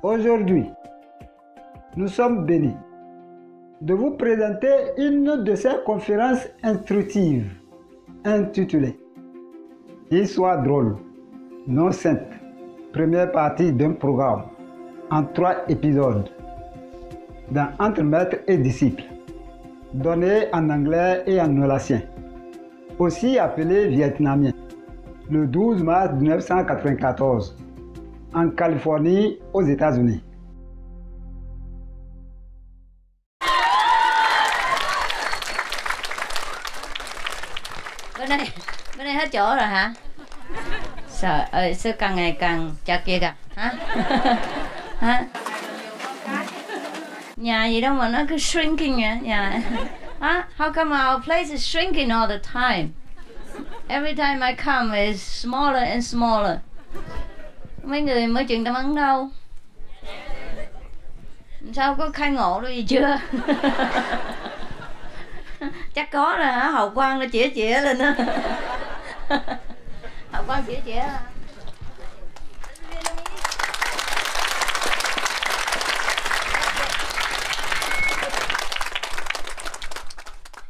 Aujourd'hui, nous sommes bénis de vous présenter une de ces conférences instructives intitulée Histoire drôle, non simple, première partie d'un programme en 3 épisodes dans Entre maître et disciple, donné en anglais et en nolacien, aussi appelé vietnamien, le 12 mars 1994, en Californie, aux États-Unis. Bên đây hết chỗ rồi hả? Trời ơi, sao càng ngày càng chật vậy kìa, hả? Hả? Nhà gì đâu mà nó cứ shrinking vậy, nhà. Huh? How come our place is shrinking all the time? Every time I come, it's smaller and smaller. Mấy người mới truyền tâm ấn đâu? Sao có khai ngộ đâu gì chưa? Chắc có rồi hả? Hậu Quang nó chĩa lên đó. Hậu Quang chĩa hả?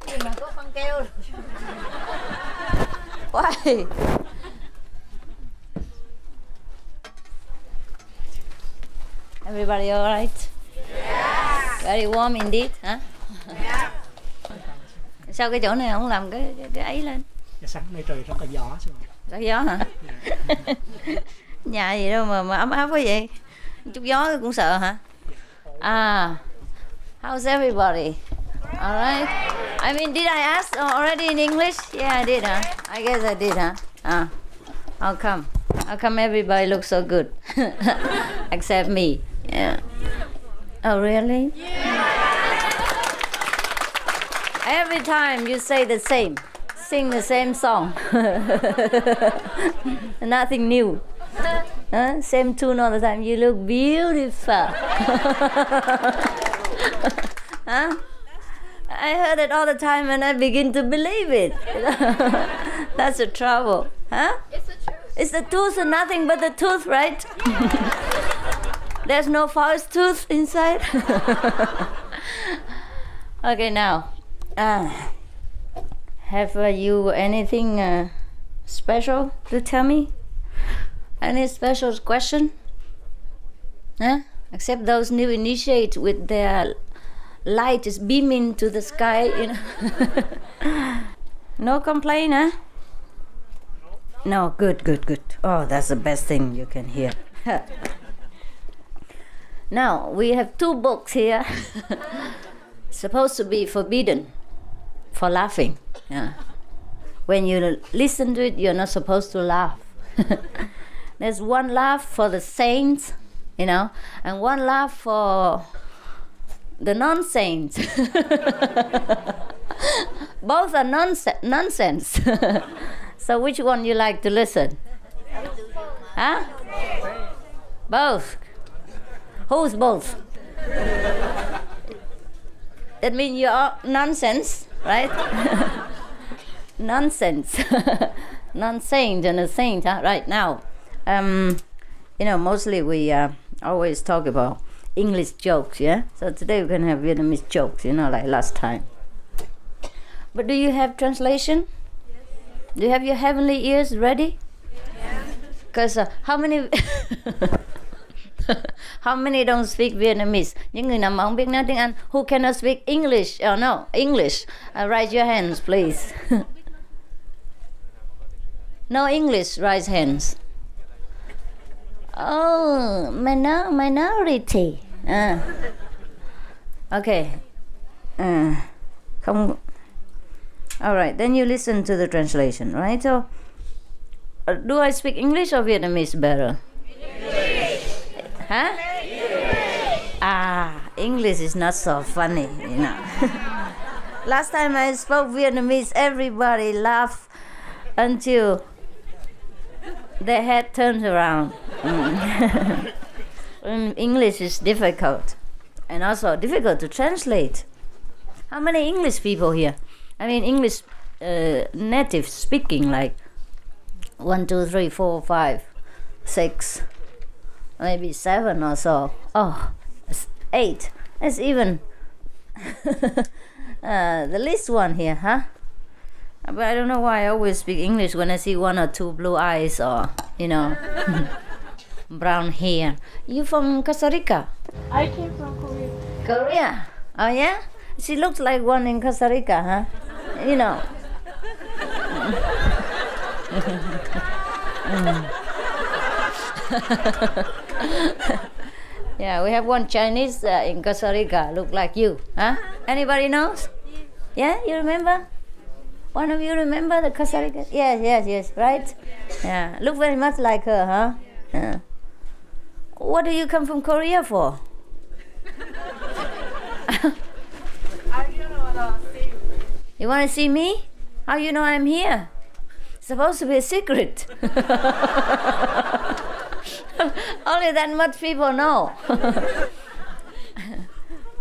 Gì mà có con keo. Why? Everybody all right? Yeah. Very warm indeed, hả? Yeah. Sao cái chỗ này không làm cái ấy lên? Sáng nay trời rất là gió. Rất gió hả? Nhà gì đâu mà ấm áp quá vậy? Chút gió cũng sợ hả? À, how's everybody? All right. I mean, did I ask already in English? Yeah, I did, huh? I guess I did, huh? Ah, how come everybody looks so good, except me? Yeah. Oh, really? Yeah. Every time you say the same, sing the same song. Nothing new. Huh? Same tune all the time. You look beautiful. Huh? I heard it all the time and I begin to believe it. That's the trouble. Huh? It's the truth. It's the truth and nothing but the truth, right? There's no false tooth inside. Okay, now. Have you anything special to tell me? Any special question? Huh? Except those new initiates with their light is beaming to the sky, you know. No complaint, huh? No, good. Oh, that's the best thing you can hear. Now, we have 2 books here. Supposed to be forbidden for laughing. Yeah. When you listen to it, you're not supposed to laugh. There's one laugh for the saints, you know, and one laugh for the non-saints. Both are nonsense. So which one you like to listen? Huh? Both. Who's both? That means you're nonsense, right? Nonsense. Non-saint and a saint, huh? Right now. You know, mostly we always talk about English jokes, yeah? So today we can have Vietnamese jokes, you know, like last time. But do you have translation? Yes. Do you have your heavenly ears ready? Yes. Because how many... How many don't speak Vietnamese? Những người nào mà không biết nói tiếng Anh, who cannot speak English? Oh no, English. Raise your hands, please. No English, raise hands. Oh, minority. Okay. Không. All right, then you listen to the translation, right? So, do I speak English or Vietnamese better? Huh? English is not so funny, you know. Last time I spoke Vietnamese, everybody laughed until their head turns around. English is difficult, and also difficult to translate. How many English people here? I mean, English native speaking, like 1, 2, 3, 4, 5, 6. maybe 7 or so. Oh, it's 8. That's even the least one here, huh? But I don't know why I always speak English when I see 1 or 2 blue eyes or, brown hair. You from Costa Rica? I came from Korea. Korea? Oh yeah? She looks like one in Costa Rica, huh? Yeah, we have one Chinese in Costa Rica, look like you, huh? Anybody knows? Yeah, you remember? One of you remember the Costa Rica? Yes, right? Yeah, look very much like her, huh? Yeah. What do you come from Korea for? I don't know what to see. You want to see me? How you know I'm here? It's supposed to be a secret. Only that much people know.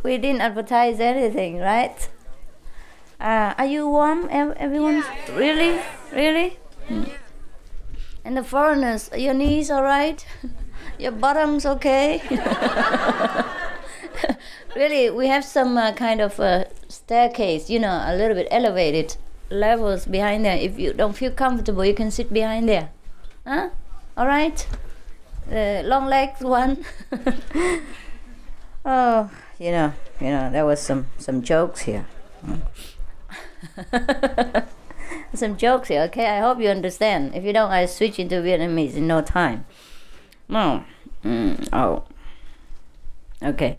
We didn't advertise anything, right? Are you warm, everyone? Yeah. Really? Mm. And the foreigners, your knees all right? Your bottom's okay? Really, we have some kind of staircase, a little bit elevated levels behind there. If you don't feel comfortable, you can sit behind there. Huh? All right? The long legs one. Oh, there was some jokes here. Some jokes here, okay? I hope you understand. If you don't, I switch into Vietnamese in no time. No. Oh. Okay.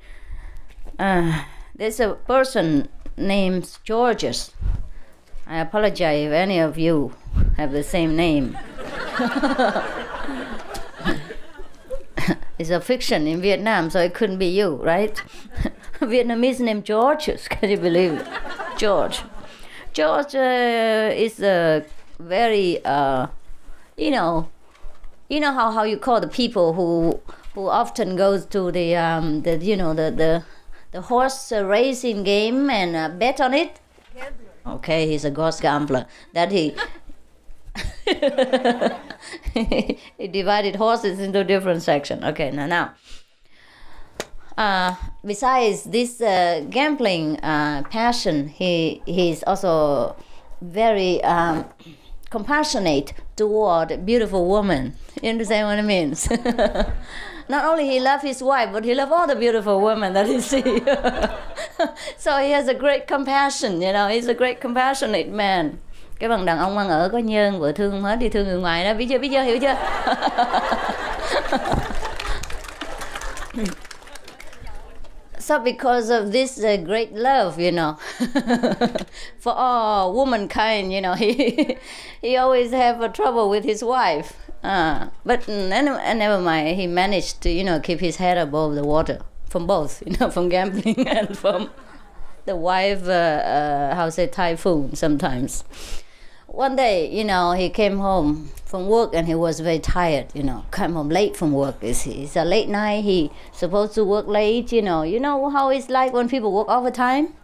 There's a person named Georges. I apologize if any of you have the same name. It's a fiction in Vietnam, so it couldn't be you, right? Vietnamese name Georges, can you believe it? George. George is a very, how you call the people who often goes to the horse racing game and bet on it. Okay, he's a horse gambler. That he divided horses into different sections. Okay, now. Besides this gambling passion, he's also very compassionate toward beautiful women. You understand what it means? Not only he loves his wife, but he loves all the beautiful women that he sees. So he has a great compassion, he's a great compassionate man. Cái bằng đàn ông ngoan ở có nhân, vợ thương hết thì thương người ngoài đó, biết chưa, hiểu chưa? So because of this great love, for all womankind, he always have a trouble with his wife. But never mind, he managed to, keep his head above the water from both, from gambling and from the wife, typhoon sometimes. One day, he came home from work and he was very tired, came home late from work. It's a late night, he supposed to work late, you know how it's like when people work overtime?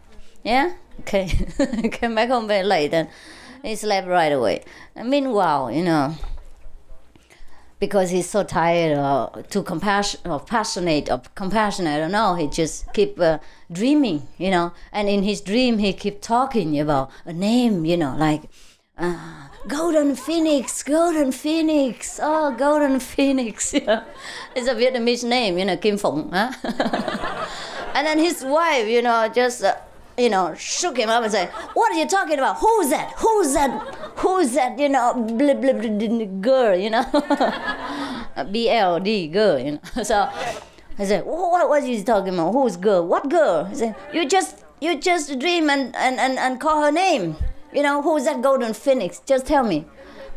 Yeah? Okay. Came back home very late and he slept right away. And meanwhile, because he's so tired or too passionate, I don't know, he just keep dreaming, and in his dream he keep talking about a name, like Golden Phoenix, oh, Golden Phoenix, it's a Vietnamese name, Kim Phụng, huh? And then his wife, just shook him up and said, "What are you talking about? Who's that, blah, blah, blah, girl, BLD, girl, So I said, what is he talking about? Who's girl? What girl? He said, you just dream and call her name. Who's that Golden Phoenix? Just tell me."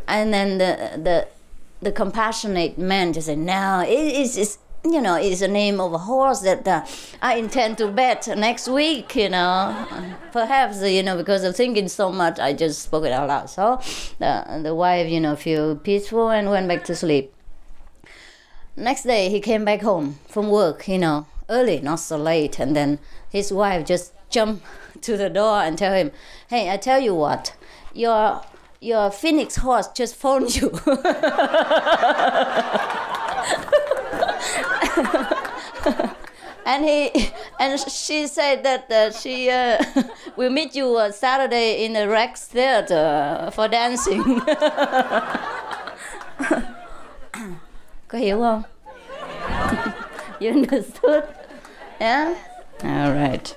And then the compassionate man just said, "No, it's it's the name of a horse that I intend to bet next week, Perhaps, because of thinking so much, I just spoke it out loud." So the wife, feel peaceful and went back to sleep. Next day, he came back home from work, early, not so late. And then his wife just jumped to the door and tell him, "Hey, I tell you what, your Phoenix horse just phoned you." and she said that she will meet you Saturday in the Rex Theater for dancing. Có hiểu không? You understood? Yeah? All right.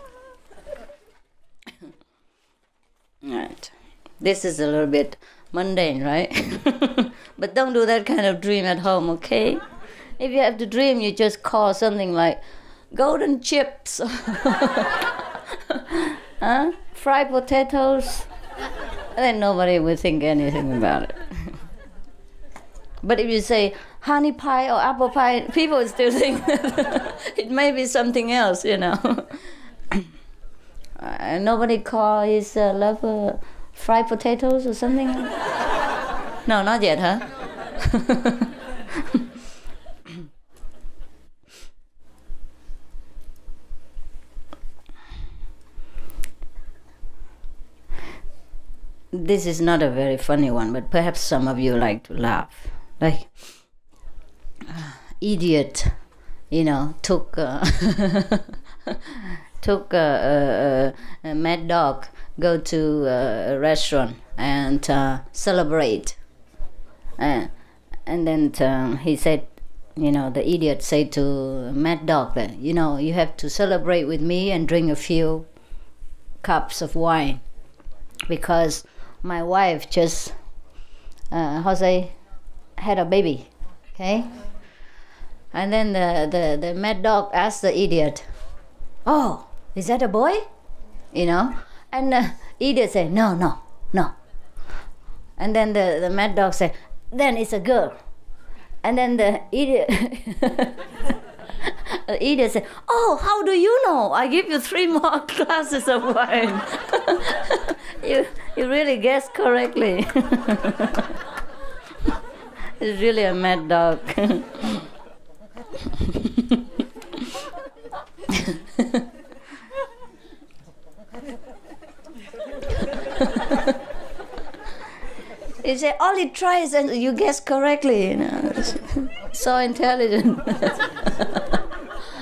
All right. This is a little bit mundane, right? But don't do that kind of dream at home, okay? If you have to dream, you just call something like golden chips, fried potatoes, and then nobody will think anything about it. But if you say honey pie or apple pie, people still think it may be something else, you know. Nobody call his lover fried potatoes or something? No, not yet, huh? This is not a very funny one, but perhaps some of you like to laugh. Like, idiot, you know, took a mad dog, go to a restaurant and celebrate. And then he said, you know, the idiot said to mad dog that, you know, you have to celebrate with me and drink a few cups of wine because my wife just, had a baby, okay? And then the mad dog asked the idiot, oh, is that a boy? You know? And the idiot said, no. And then the mad dog said, then it's a girl. And then the idiot said, oh, how do you know? I give you 3 more glasses of wine. You really guessed correctly. It's really a mad dog. He said, all he tries and you guess correctly, you know. So intelligent.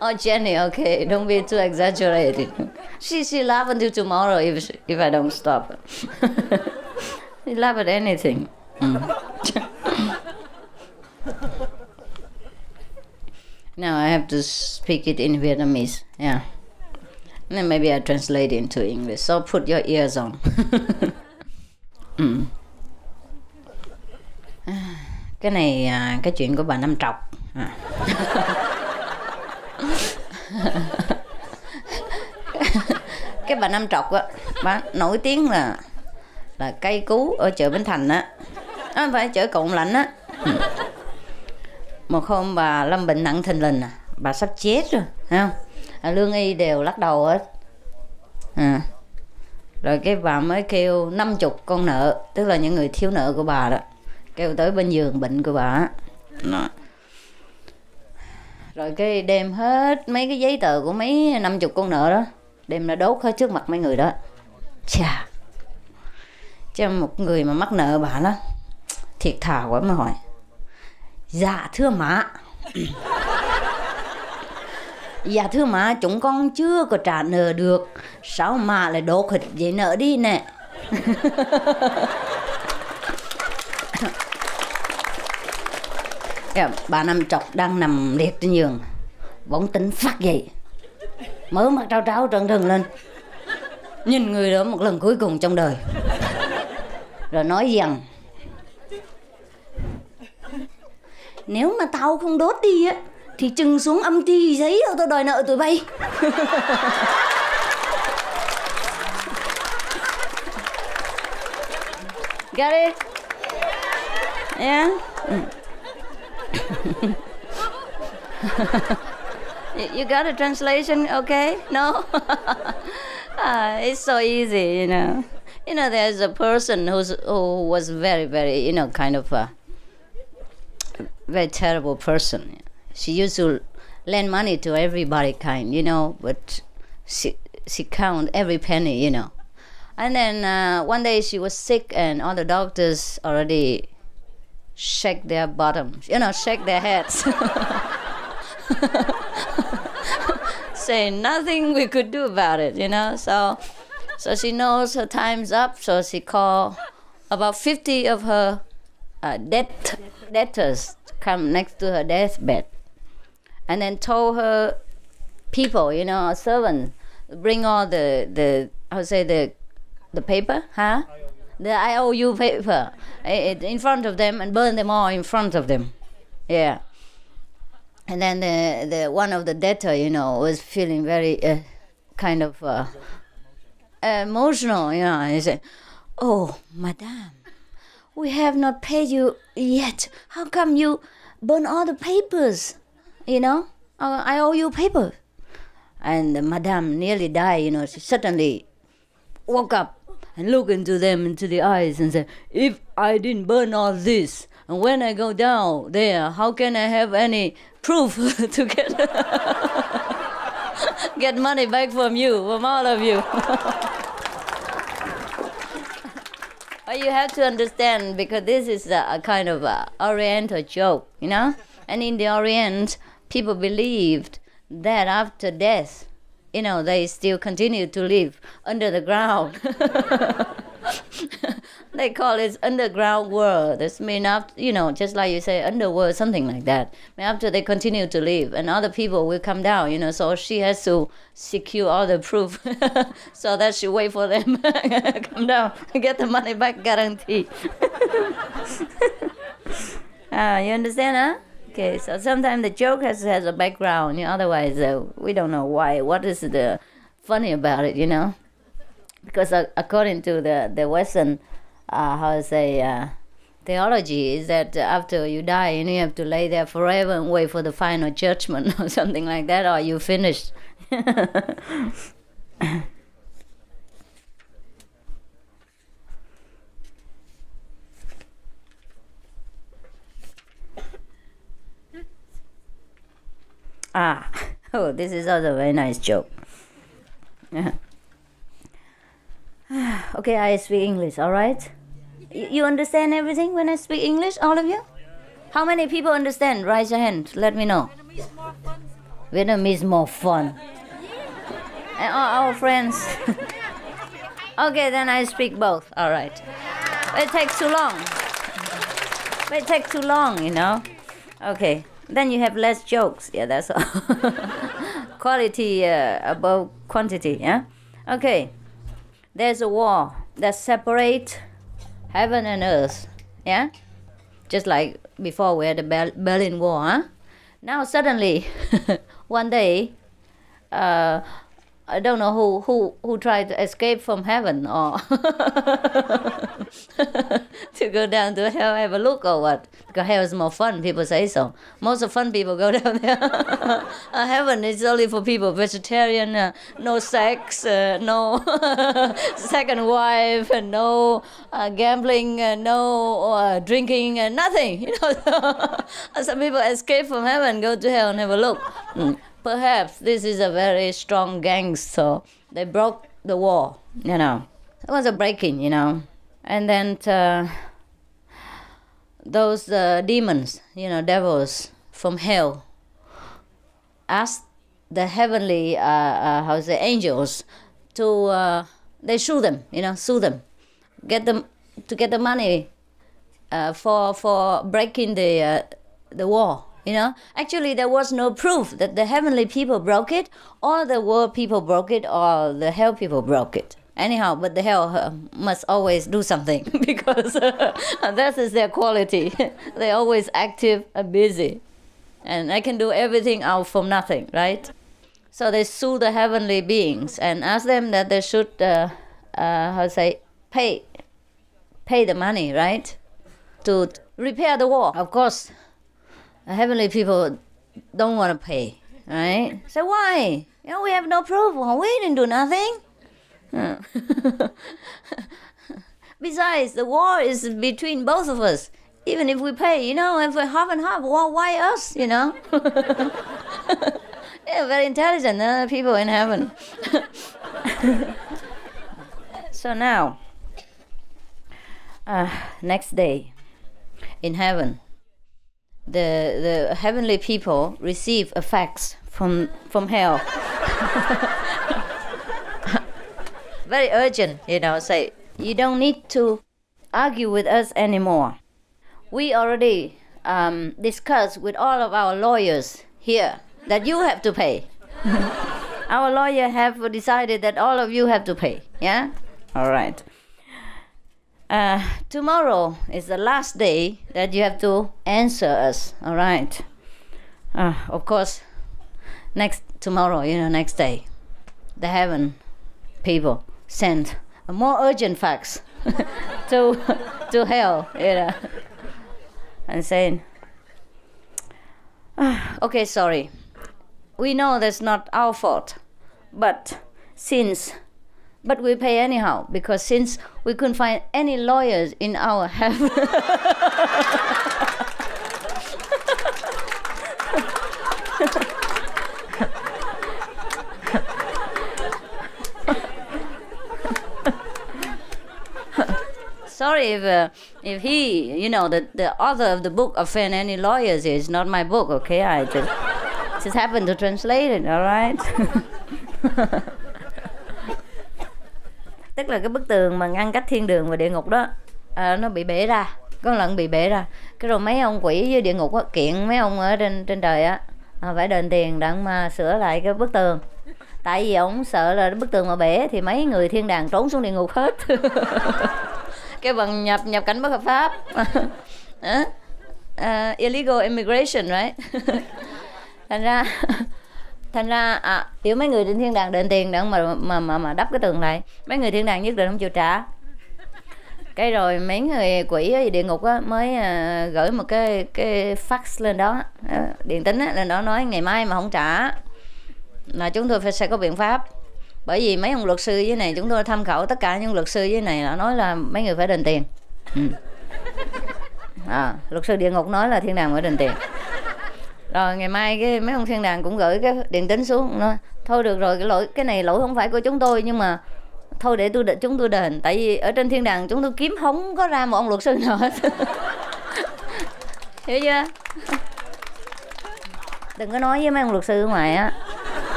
Oh, Jenny, okay, don't be too exaggerated. She laugh until tomorrow if I don't stop her. She laugh at anything. Now I have to speak it in Vietnamese, yeah. And then maybe I translate it into English. So put your ears on. Cái này cái chuyện của bà Năm Trọc. Cái bà Năm Trọc á, bà nổi tiếng là cây cú ở chợ Bến Thành á, không phải chợ Cộng Lạnh á. Một hôm bà lâm bệnh nặng thình lình, bà sắp chết rồi, thấy không? Lương y đều lắc đầu hết. Rồi cái bà mới kêu 50 con nợ, tức là những người thiếu nợ của bà đó, kêu tới bên giường bệnh của bà đó. Rồi cái đem hết mấy cái giấy tờ của mấy 50 con nợ đó, đem ra đốt hết trước mặt mấy người đó. Chà, cho một người mà mắc nợ bà đó thiệt thà quá mới hỏi, dạ thưa mạ. Dạ thưa mạ, chúng con chưa có trả nợ được, sao mà lại đốt hết giấy nợ đi nè. Bà Năm Trọc đang nằm liệt trên giường, bỗng tỉnh phát dậy, mở mắt trao tráo trợn trừng lên, nhìn người đó một lần cuối cùng trong đời, rồi nói rằng nếu mà tao không đốt đi á thì chừng xuống âm ty giấy đâu tao đòi nợ tụi bay. Got it? Yeah? You got a translation? Okay? No? It's so easy, you know. You know, there's a person who was very, very, you know, kind of a very terrible person. She used to lend money to everybody, kind, you know, but she count every penny, you know. And then one day she was sick, and all the doctors already shake their bottoms, you know, shake their heads. Say nothing we could do about it, So she knows her time's up, so she called about 50 of her debtors to come next to her deathbed. And then told her people, a servant, bring all the paper, huh? The IOU paper in front of them and burn them all in front of them. Yeah. And then the one of the debtor, was feeling very kind of emotional, and he said, "Oh, madame, we have not paid you yet. How come you burn all the papers? I owe you paper." And the madame nearly died, she suddenly woke up and looked into the eyes and said, "If I didn't burn all this, and when I go down there, how can I have any proof to get money back from all of you?" But you have to understand, because this is a kind of Oriental joke, And in the Orient, people believed that after death, they still continue to live under the ground. They call it underground world. This means after, just like you say, underworld, something like that. After they continue to live, and other people will come down, so she has to secure all the proof so that she wait for them come down and get the money back guarantee. You understand, huh? Okay, so sometimes the joke has a background, otherwise we don't know why. What is the funny about it, Because according to the Western, theology is that after you die, you have to lay there forever and wait for the final judgment or something like that, or you finished. Oh, this is also a very nice joke. Okay, I speak English, all right? You understand everything when I speak English, all of you? How many people understand? Raise your hand, let me know. Vietnamese more fun. And our friends. Okay, then I speak both, all right. It takes too long. It takes too long, Okay. Then you have less jokes. Yeah, that's all. Quality above quantity, yeah? Okay. There's a wall that separates heaven and earth, yeah? Just like before we had the Berlin Wall, huh? Now suddenly, one day, I don't know who tried to escape from heaven or to go down to hell, have a look or what. Because hell is more fun, people say so. Most of fun people go down there. Heaven is only for people vegetarian, no sex, no second wife, and no gambling, no drinking, nothing. Some people escape from heaven, go to hell and have a look. Perhaps this is a very strong gang, so they broke the wall, It was a break-in, And then those demons, devils from hell, asked the heavenly, angels to, they sue them, sue them, get the money for breaking the wall. Actually there was no proof that the heavenly people broke it, or the world people broke it, or the hell people broke it. Anyhow, but the hell must always do something because that is their quality. They're always active and busy. And I can do everything out from nothing, right? So they sue the heavenly beings and ask them that they should, pay the money, right? To repair the wall. Of course, the heavenly people don't want to pay, right? So why? We have no proof. Well, we didn't do nothing. Besides, the war is between both of us. Even if we pay, if we're half and half, well, why us, Yeah, very intelligent people in heaven. So now, next day in heaven, the heavenly people receive a fax from hell. Very urgent, say, you don't need to argue with us anymore. We already discussed with all of our lawyers here that you have to pay. Our lawyer have decided that all of you have to pay. Yeah? All right. Tomorrow is the last day that you have to answer us. All right. Of course, next day, the heaven people send a more urgent fax to hell, and saying, okay, sorry, we know that's not our fault, but we pay anyhow, because since we couldn't find any lawyers in our heaven. Sorry if he, the author of the book offend any lawyers. It's not my book, okay? I just happened to translate it, all right? Tức là cái bức tường mà ngăn cách thiên đường và địa ngục đó, nó bị bể ra, có lần bị bể ra. Cái rồi mấy ông quỷ với địa ngục á, kiện mấy ông ở trên trời á, phải đền tiền đặng mà sửa lại cái bức tường. Tại vì ông sợ là bức tường mà bể thì mấy người thiên đàng trốn xuống địa ngục hết. Cái bằng nhập cảnh bất hợp pháp. Illegal immigration, right? Thành ra kiểu mấy người trên thiên đàng đền tiền để mà đắp cái tường lại, mấy người thiên đàng nhất định không chịu trả. Cái rồi mấy người quỷ ở địa ngục á, mới gửi một cái fax lên đó, điện tín á, lên đó nói ngày mai mà không trả là chúng tôi sẽ có biện pháp. Bởi vì mấy ông luật sư dưới này, chúng tôi tham khảo tất cả những luật sư dưới này là nói là mấy người phải đền tiền. Luật sư địa ngục nói là thiên đàng phải đền tiền. Rồi ngày mai mấy ông thiên đàng cũng gửi cái điện tín xuống, nói thôi được rồi, cái này lỗi không phải của chúng tôi, nhưng mà thôi để chúng tôi đền. Tại vì ở trên thiên đàng chúng tôi kiếm không có ra một ông luật sư nào hết. Hiểu chưa? Đừng có nói với mấy ông luật sư ở ngoài á,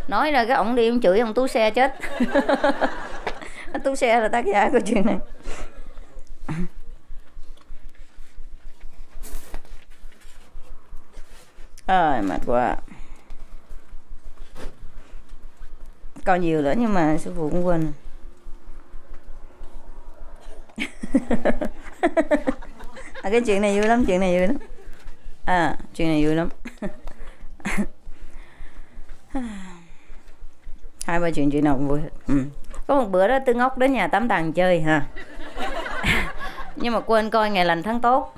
nói ra cái ổng đi ông chửi ông Tú Xe chết. Tú Xe là tác giả của chuyện này. Mệt quá. Còn nhiều nữa nhưng mà sư phụ cũng quên. Cái chuyện này vui lắm, chuyện này vui lắm. 2-3 chuyện nào cũng vui hết. Có một bữa đó Tư Ngốc đến nhà Tám Tàng chơi ha. Nhưng mà quên coi ngày lành tháng tốt.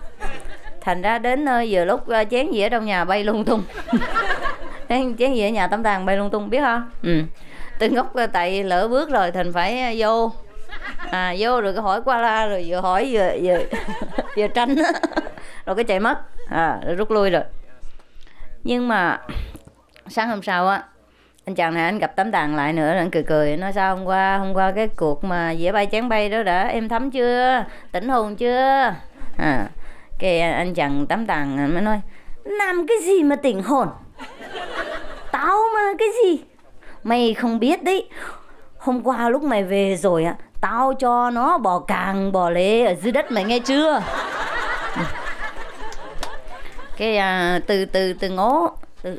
Thành ra đến nơi vừa lúc chén dĩa trong nhà bay lung tung. Chén dĩa nhà Tám Tàng bay lung tung, biết không? Tư Ngốc tại lỡ bước rồi Thành phải vô. Vô rồi cái hỏi qua la, rồi vừa hỏi vừa tranh á. Rồi cái chạy mất. Rồi rút lui rồi. Nhưng mà sáng hôm sau á, anh chàng này anh gặp Tám Tàng lại nữa, anh cười nói sao hôm qua cái cuộc mà dĩa bay chén bay đó đã êm thấm chưa, tỉnh hồn chưa? Cái anh chàng Tám Tàng mới nói làm cái gì mà tỉnh hồn, tao mà cái gì mày không biết đấy. Hôm qua lúc mày về rồi á, tao cho nó bò càng bò lê ở dưới đất, mày nghe chưa? Cái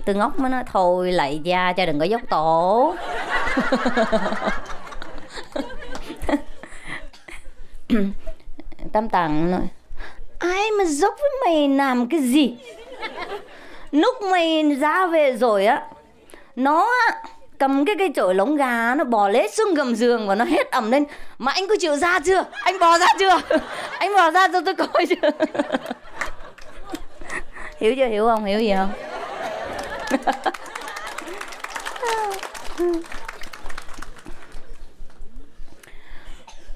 từ Ngốc mới nói thôi lạy da cho đừng có dốc tổ. Tám Tàng nói ai mà dốc với mày làm cái gì? Lúc mày ra về rồi á, nó cầm cái cây chổi lống gà, nó bò lết xuống gầm giường và nó hét ầm lên mà anh có chịu ra chưa? Anh bò ra chưa? Anh bò ra cho tôi coi chưa? Hiểu chưa? Hiểu không? Hiểu gì không?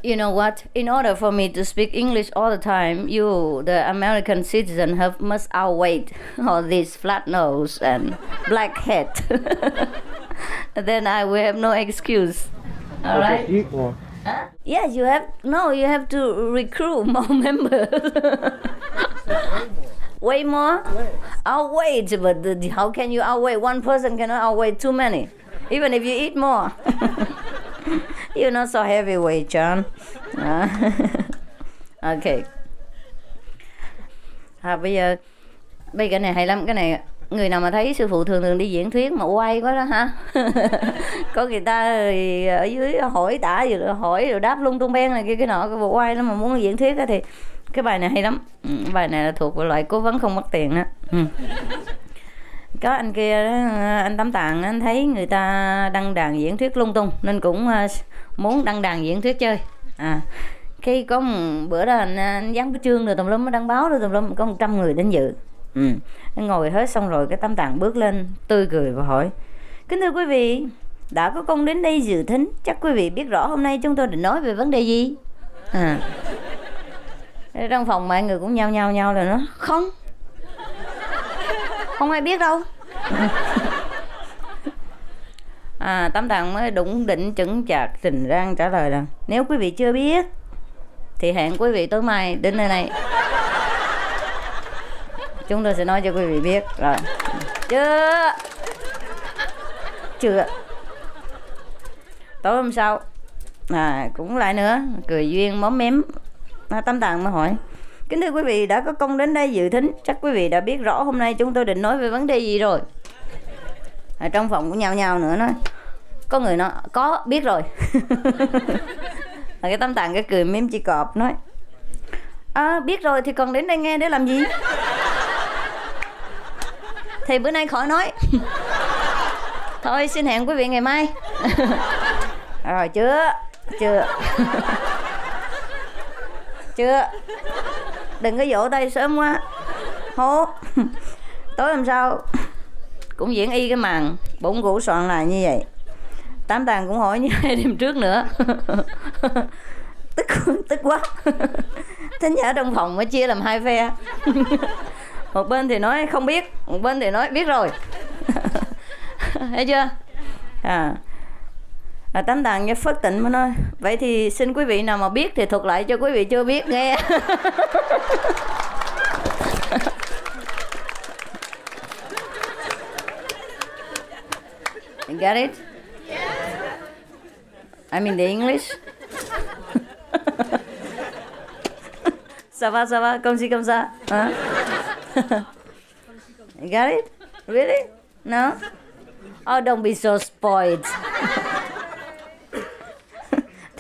You know what? In order for me to speak English all the time, you, the American citizen, must outweigh all this flat nose and black head. Then I will have no excuse. All right? Yes, you have to recruit more members. Way more? Outweigh, but how can you outweigh? One person cannot outweigh too many, even if you eat more. You're not so heavyweight, John. Okay. Bây giờ cái này hay lắm, cái này người nào mà thấy sư phụ thường đi diễn thuyết mà quay quá đó ha. Có người ta thì ở dưới hỏi tả hỏi rồi đáp lung tung beng này kia cái nọ, cái bộ quay lắm mà muốn diễn thuyết đó thì cái bài này hay lắm. Bài này là thuộc về loại cố vấn không mất tiền đó. Có anh kia đó, anh Tám Tạng, anh thấy người ta đăng đàn diễn thuyết lung tung nên cũng muốn đăng đàn diễn thuyết chơi. Khi có một bữa đó anh dán cái chương rồi tùm lum, đăng báo rồi tùm lum, có 100 người đến dự. Anh ngồi hết xong rồi cái Tám Tạng bước lên tươi cười và hỏi: kính thưa quý vị, đã có công đến đây dự thính, chắc quý vị biết rõ hôm nay chúng tôi định nói về vấn đề gì? Trong phòng mọi người cũng nhao rồi nó không ai biết đâu. Tám Tạng mới đủng đỉnh chững chạc trình rang trả lời là: nếu quý vị chưa biết thì hẹn quý vị tối mai đến nơi này, chúng tôi sẽ nói cho quý vị biết. Rồi chưa tối hôm sau cũng lại nữa, cười duyên móm mém. Tám Tạng mới hỏi: kính thưa quý vị, đã có công đến đây dự thính, chắc quý vị đã biết rõ hôm nay chúng tôi định nói về vấn đề gì rồi? Trong phòng cũng nhao nữa nói: có người nói có biết rồi. Cái Tám Tạng cái cười mím chỉ cọp nói: biết rồi thì còn đến đây nghe để làm gì? Thì bữa nay khỏi nói. Thôi xin hẹn quý vị ngày mai. Rồi chưa đừng có vỗ tay sớm quá hố. Tối hôm sau cũng diễn y cái màn bụng củ soạn là như vậy. Tám Tạng cũng hỏi như hai đêm trước nữa. Tức quá. Thính giả trong phòng mới chia làm hai phe. Một bên thì nói không biết, một bên thì nói biết rồi. Thấy chưa? Tám Tạng như phất tịnh mới nói: vậy thì xin quý vị nào mà biết thì thuật lại cho quý vị chưa biết nghe. You get it? I mean the English. Ça va, comme si comme ça. You got it? Really? No? Oh, don't be so spoiled.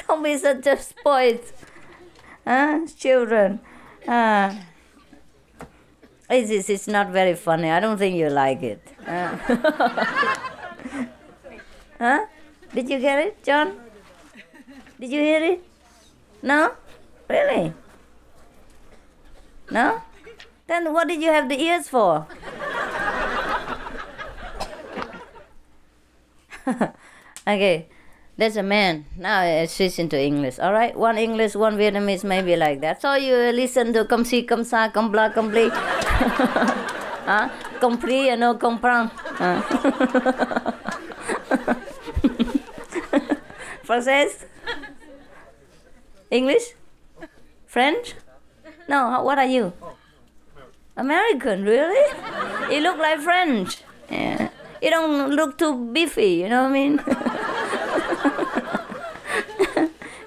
Don't be such a spoiled children. It's not very funny. I don't think you like it. Did you get it, John? Did you hear it? No? Really? No? Then what did you have the ears for? Okay, there's a man. Now I switch into English, all right? One English, one Vietnamese, maybe like that. So you listen to comme si, comme ça, comme bla, comme pli. Compris et non comprendre. Français? English? French? No, what are you? American, really? You look like French. Yeah. You don't look too beefy, you know what I mean?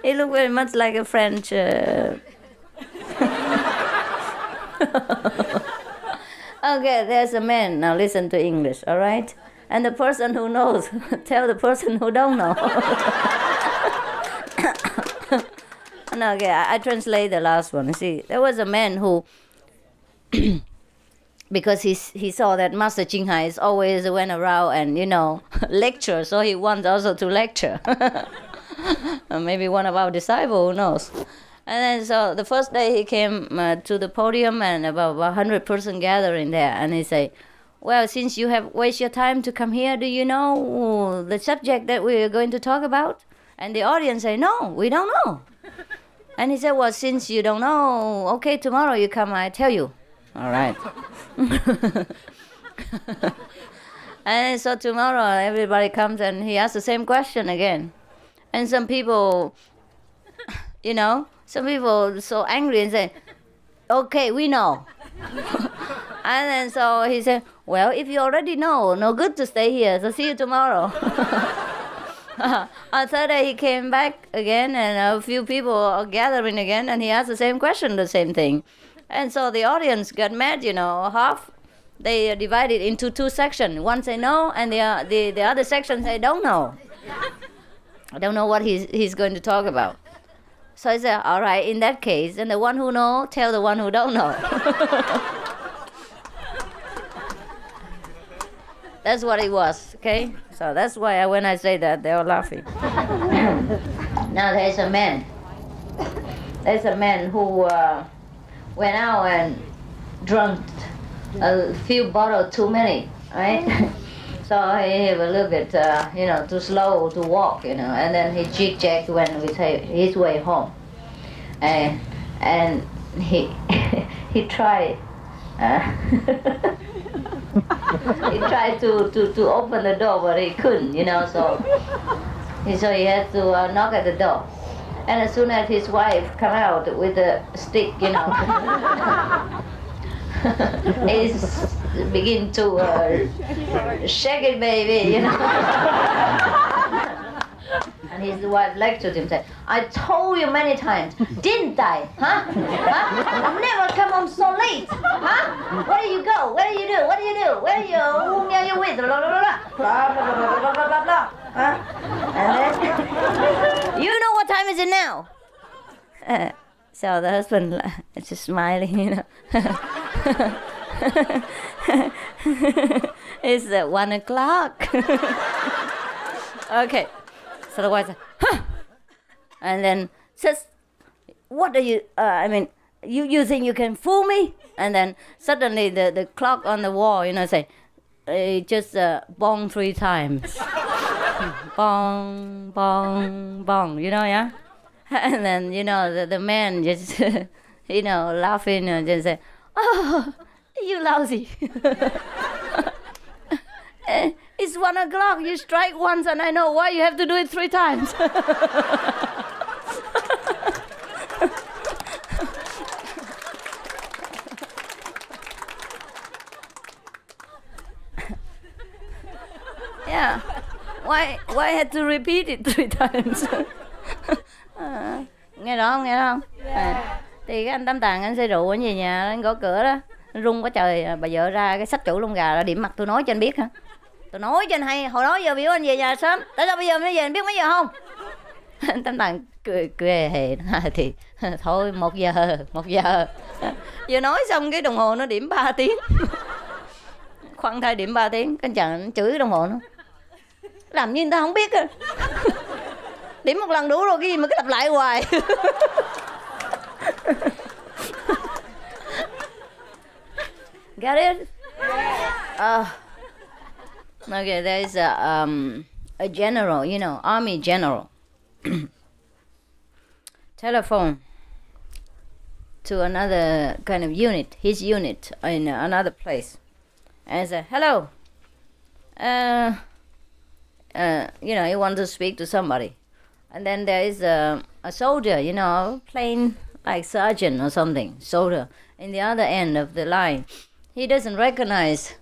You look very much like a French... Okay, there's a man. Now listen to English, all right? And the person who knows, tell the person who don't know. No, okay, I translate the last one. See, there was a man who... because he saw that Master Ching Hai is always went around and, you know, lecture, so he wants also to lecture. Maybe one of our disciples, who knows. And then so the first day he came to the podium and about 100 person gathering there, and he say, well, since you have wasted your time to come here, do you know the subject that we are going to talk about? And the audience say, no, we don't know. And he said, well, since you don't know, okay, tomorrow you come, I tell you. All right. And so tomorrow everybody comes and he asks the same question again. And some people, you know, some people so angry and say, okay, we know. And then so he said, well, if you already know, no good to stay here, so see you tomorrow. On Thursday he came back again, and a few people are gathering again, and he asked the same question, the same thing. And so the audience got mad, half. They divided into two sections. One say no, and the other section say don't know. I don't know what he's going to talk about. So I said, all right, in that case, and the one who know, tell the one who don't know. That's what it was, okay? So that's why when I say that, they are laughing. Now there's a man. There's a man who went out and drunk a few bottles too many, right? So he was a little bit, too slow to walk, and then he jig-jagged when we say his way home. And he tried, he tried to open the door, but he couldn't, so he had to knock at the door. And as soon as his wife come out with a stick, he's begin to shake it, baby, And his wife lectured him, said, I told you many times, didn't I? Huh? I never come home so late. Huh? Where do you go? What do you do? What do you do? Where are you? Whom are you with? Blah, blah, blah, blah, blah, blah, blah, blah, blah, blah. Huh? And then, you know what time is it now? So the husband is just smiling, It's 1 o'clock. Okay. So the wife said, huh? And then says, what are you, you think you can fool me? And then suddenly the clock on the wall, say, just bong 3 times. Bong, bong, bong, yeah? And then, the man just, laughing and just say, oh, you lousy. It's 1 o'clock, you strike once and I know why you have to do it 3 times. Yeah, why had to repeat it 3 times? Nghe rõ không? Thì cái anh Tam Tạng anh say rượu anh về nhà anh gõ cửa đó, anh rung quá trời, bà vợ ra cái xách trụ lông gà ra điểm mặt tôi nói cho anh biết hả? Tôi nói cho anh hay, hồi đó giờ biểu anh về nhà sớm, tại sao bây giờ mới về, anh biết mấy giờ không? Anh Tam Tạng cười hề, thì thôi 1 giờ. Vừa nói xong cái đồng hồ nó điểm 3 tiếng. Khoan thai điểm 3 tiếng, cái chàng anh chửi cái đồng hồ nó. Làm như người ta không biết à. Điểm 1 lần đủ rồi, cái gì mà cứ lặp lại hoài. Got it? Okay, there's a general, army general. Telephone to another kind of unit, his unit in another place. And say, hello. He wants to speak to somebody. And then there is a soldier, plain like sergeant or something, soldier, in the other end of the line. He doesn't recognize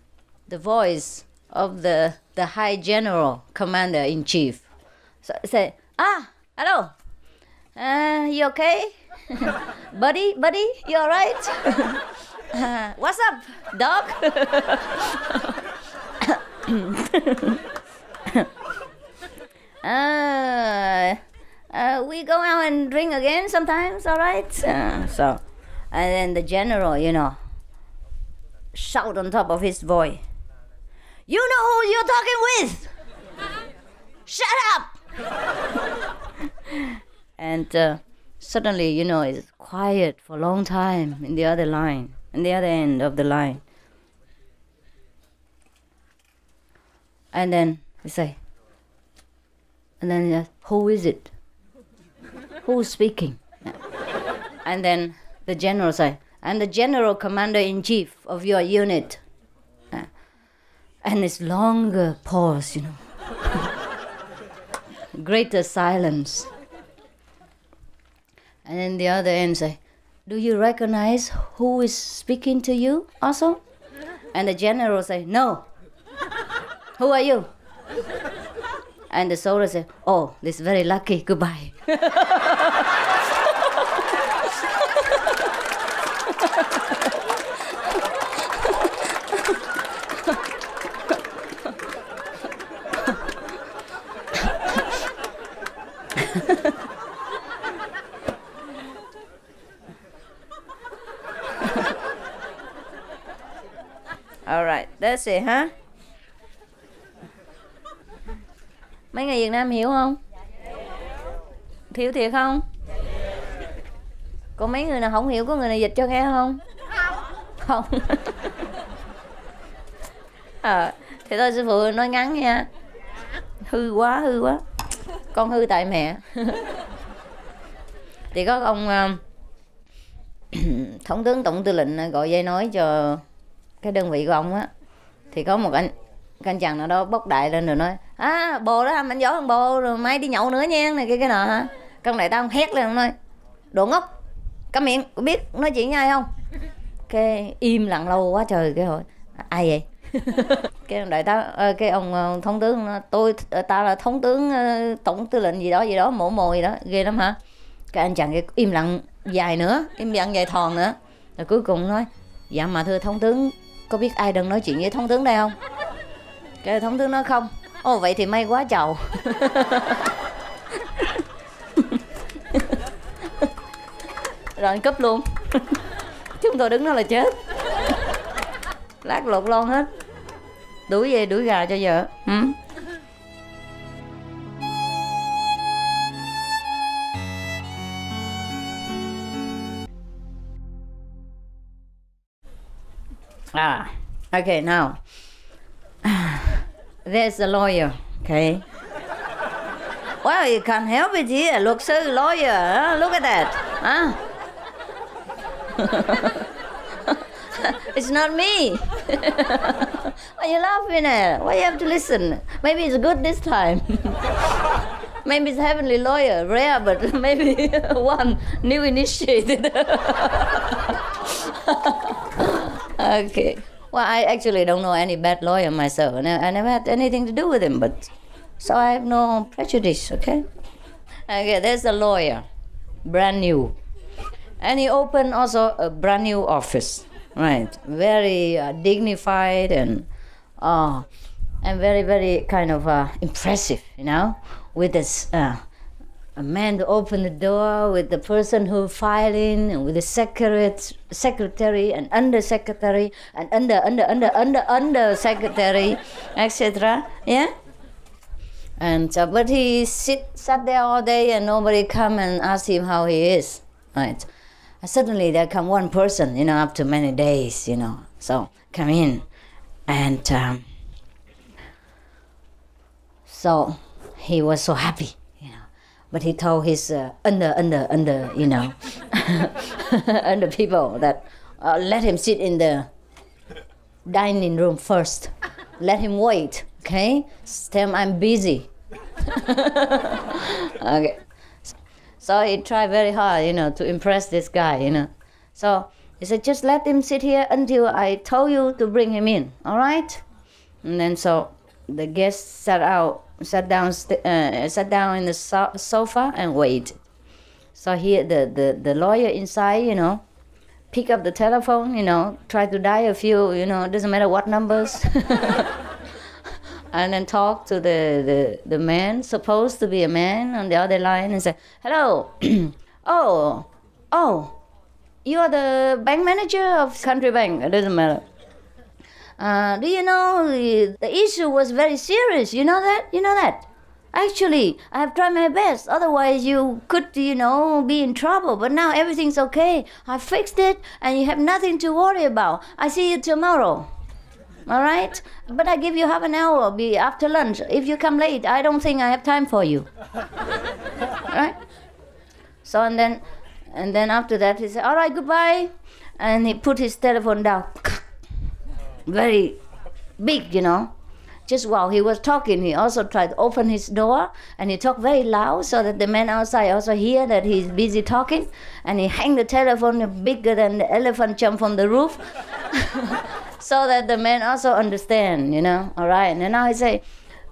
the voice of the high general, commander-in-chief. So say, hello, you okay? buddy, you all right? What's up, dog? We go out and drink again sometimes, all right? So, and then the general, shout on top of his voice, you know who you're talking with? Shut up! And suddenly, it's quiet for a long time in the other line, in the other end of the line. And then we say, who is it? Who's speaking? And then the general say, I'm the general commander-in-chief of your unit. And it's longer pause, Greater silence. And then the other end say, do you recognize who is speaking to you also? And the general say, no. Who are you? And the soldier say, oh, this is very lucky. Goodbye. All right, that's it, huh? Mấy người Việt Nam hiểu không? Hiểu thiệt không? Còn mấy người nào không hiểu, có người nào dịch cho nghe không? Không. Thì thôi sư phụ nói ngắn nha. Hư quá. Con hư tại mẹ. Thì có ông thống tướng tổng tư lệnh gọi dây nói cho cái đơn vị của ông á. Thì có một anh chàng nào đó bốc đại lên rồi nói, bồ đó anh giỏi hơn bồ, rồi mai đi nhậu nữa nha, này cái nọ hả. Con đại tao hét lên, nói đồ ngốc, câm miệng, có biết nói chuyện với ai không? Cái im lặng lâu quá trời, cái hỏi ai vậy? Cái ông đại tá, cái ông thống tướng nói, ta là thống tướng tổng tư lệnh gì đó mổ gì đó, ghê lắm hả? Cái anh chàng cái im lặng dài nữa, im lặng dài thòn nữa, rồi cuối cùng nói, dạ mà thưa thống tướng, có biết ai đang nói chuyện với thống tướng đây không? Cái thống tướng nói không. Ồ vậy thì may quá chầu. Rồi anh cúp luôn. Chúng tôi đứng đó là chết. Lát lột lon hết. Đuổi về đuổi gà cho vợ. Okay, now there's a lawyer, okay? Well, you can't help it here. Luật sư, lawyer, look at that. It's not me. Why are you laughing at? Why you have to listen? Maybe it's good this time. Maybe it's heavenly lawyer, rare, but maybe one new initiated. Okay. Well, I actually don't know any bad lawyer myself. I never had anything to do with him, but so I have no prejudice, okay? Okay, there's a lawyer, brand new. And he opened also a brand new office, right? Very dignified and very, very kind of impressive, you know? With this a man to open the door, with the person who filing, and with the secretary and under secretary and under secretary, etc. Yeah. And but he sat there all day and nobody come and ask him how he is, right? And suddenly there come one person, you know, after many days, you know, so come in, and so he was so happy. But he told his under, you know, under people that let him sit in the dining room first. Let him wait, okay? Tell him I'm busy. Okay. So he tried very hard, you know, to impress this guy, you know. So he said, just let him sit here until I told you to bring him in, all right? And then so the guest sat down in the sofa and wait. So here the lawyer inside, you know, pick up the telephone, you know, try to dial a few, you know, doesn't matter what numbers, and then talk to the man, supposed to be a man on the other line, and say, hello, oh, you are the bank manager of Country Bank. It doesn't matter. Do you know the issue was very serious? You know that? You know that? Actually, I have tried my best. Otherwise, you could, you know, be in trouble. But now everything's okay. I fixed it, and you have nothing to worry about. I see you tomorrow. All right? But I give you half an hour be after lunch. If you come late, I don't think I have time for you. All right? So and then after that, he said, all right, goodbye. And he put his telephone down. Very big, you know. Just while he was talking, he also tried to open his door, and he talked very loud so that the man outside also hear that he's busy talking. And he hang the telephone bigger than the elephant jump from the roof. so that the man also understand, you know. All right, and now I say,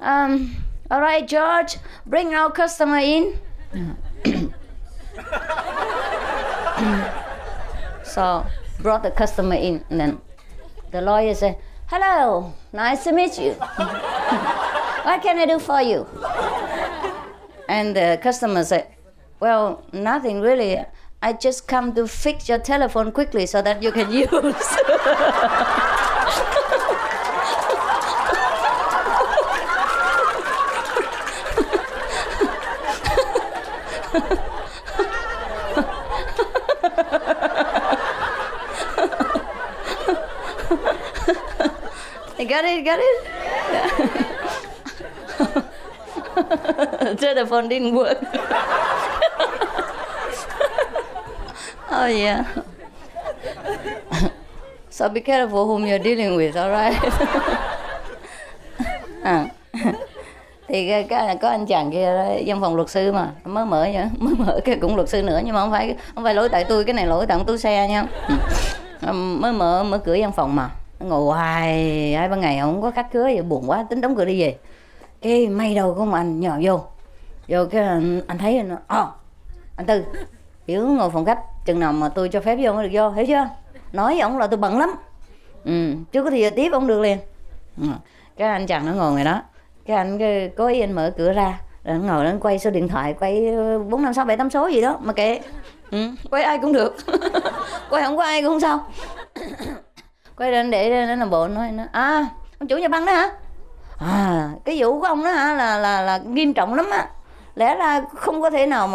all right, George, bring our customer in. So brought the customer in, and then the lawyer said, hello, nice to meet you. What can I do for you? And the customer said, well, nothing really. I just come to fix your telephone quickly so that you can use. Got it? The telephone didn't work. Oh yeah. So be careful whom you're dealing with, all right? Thì có anh chàng kia văn phòng luật sư mà mới mở cái cũng luật sư nữa, nhưng mà không phải lỗi tại tôi, cái này lỗi tại túi xe nha. Mới mở cửa văn phòng mà ngồi hoài 2-3 ngày không có khách khứa, vậy buồn quá tính đóng cửa đi về. Cái may đâu có ông anh nhờ vô cái anh thấy anh Tư hiểu ngồi phòng khách chừng nào mà tôi cho phép vô mới được vô, hiểu chưa? Nói với ổng là tôi bận lắm, chứ có thì giờ tiếp ổng được liền. Cái anh chàng nó ngồi ngoài đó, cái anh cố ý anh mở cửa ra, rồi anh ngồi anh quay số điện thoại, quay 4, 5, 6, 7, 8 số gì đó mà kệ, quay ai cũng được. Quay không có ai cũng không sao. Quay lên để nó làm bộ nói ông chủ nhà băng đó hả? Cái vụ của ông đó hả là nghiêm trọng lắm á, lẽ ra không có thể nào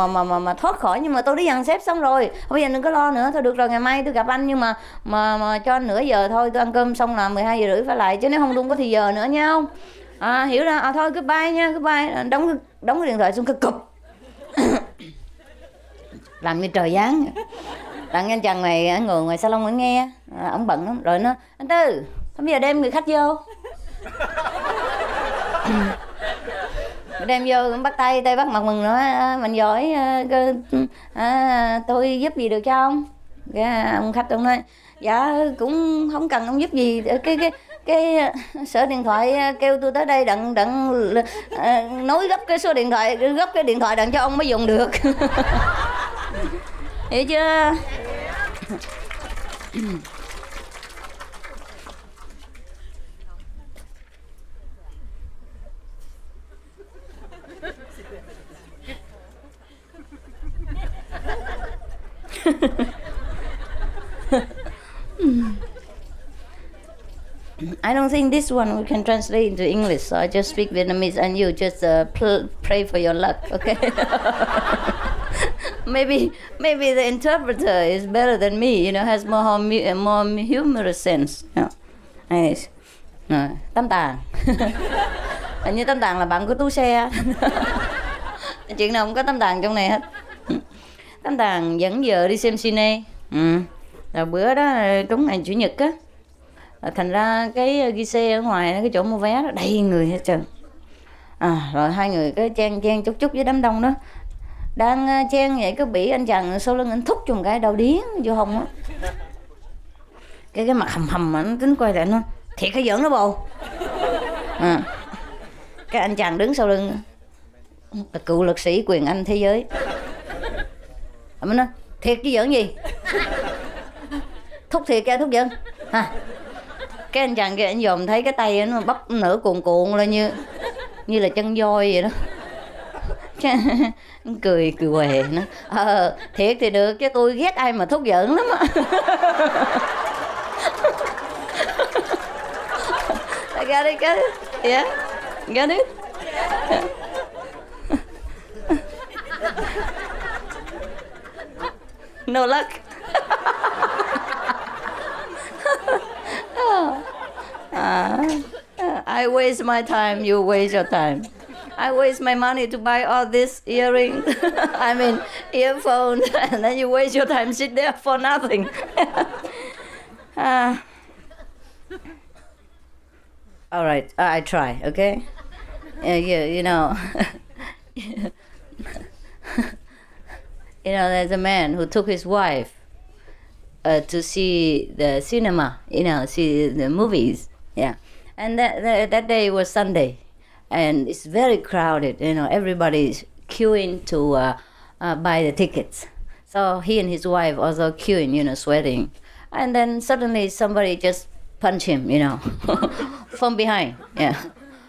mà thoát khỏi, nhưng mà tôi đã dàn xếp xong rồi, bây giờ đừng có lo nữa, thôi được rồi, ngày mai tôi gặp anh, nhưng mà cho anh nửa giờ thôi, tôi ăn cơm xong là 12:30 phải lại, chứ nếu không có thì giờ nữa nha không? Hiểu ra, thôi goodbye nha, goodbye. Đóng cái điện thoại xuống cái cụp. Làm như trời giáng. Đặng anh chàng này ngồi ngoài salon mới nghe, ổng bận lắm, rồi nó anh Tư, bây giờ đem người khách vô. Đem vô bắt tay bắt mặt mừng nữa, mình giỏi, tôi giúp gì được cho ông? Cái ông khách ông nói dạ cũng không cần ông giúp gì, cái sở điện thoại kêu tôi tới đây đặng nối gấp cái số điện thoại, gấp cái điện thoại đặng cho ông mới dùng được. Hiểu chưa? I don't think this one we can translate into English, so I just speak Vietnamese and you just pray for your luck, okay? Maybe the interpreter is better than me, you know, has more humorous sense. Anyways, Tám Tàng. Hình như Tám Tàng là bạn của Tú Xe. Chuyện nào cũng có Tám Tàng trong này hết. Tám Tàng dẫn vợ đi xem cine. Rồi bữa đó trúng ngày Chủ nhật á, thành ra cái ghi xe ở ngoài cái chỗ mua vé đó đầy người hết trơn. Rồi hai người cái chen chúc với đám đông đó, đang chen vậy cái bị anh chàng sau lưng anh thúc cho một cái đầu điếng vô hông á. Cái mặt hầm mà nó tính quay lại nó thiệt hay giỡn đó bồ. Cái anh chàng đứng sau lưng là cựu lực sĩ quyền Anh thế giới. Mình nói thiệt chứ giỡn gì? Thúc thiệt kìa, thúc giỡn hả? Cái anh chàng kia anh dòm thấy cái tay nó bắp nửa cuồn lên như là chân voi vậy đó. Cười què nó. Thiệt thì được, chứ tôi ghét ai mà thúc giỡn lắm á. I got it. Yeah, got it. No luck. I waste my time, you waste your time. I waste my money to buy all this earrings, I mean earphones, and then you waste your time sit there for nothing. All right, I try, okay? You know, you know, there's a man who took his wife to see the cinema, see the movies. Yeah, and that day was Sunday, and it's very crowded. Everybody's queuing to buy the tickets. So he and his wife also queuing, sweating, and then suddenly somebody just punched him, from behind. Yeah,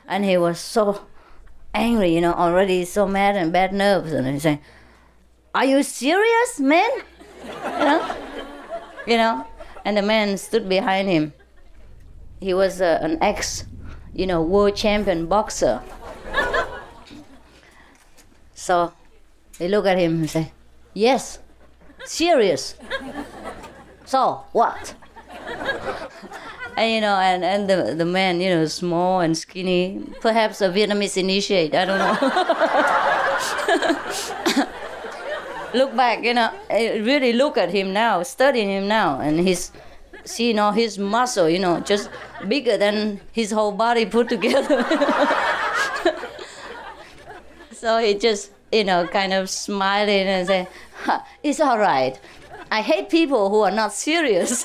and he was so angry, already so mad and bad nerves, and he's saying, "Are you serious, man?" And the man stood behind him. He was an world champion boxer. So they look at him and say, "Yes, serious. So what?" And the man, small and skinny, perhaps a Vietnamese initiate, I don't know. Look back, really look at him now, study him now, and his muscle, just bigger than his whole body put together. So he just, kind of smiling and say, "It's all right. I hate people who are not serious."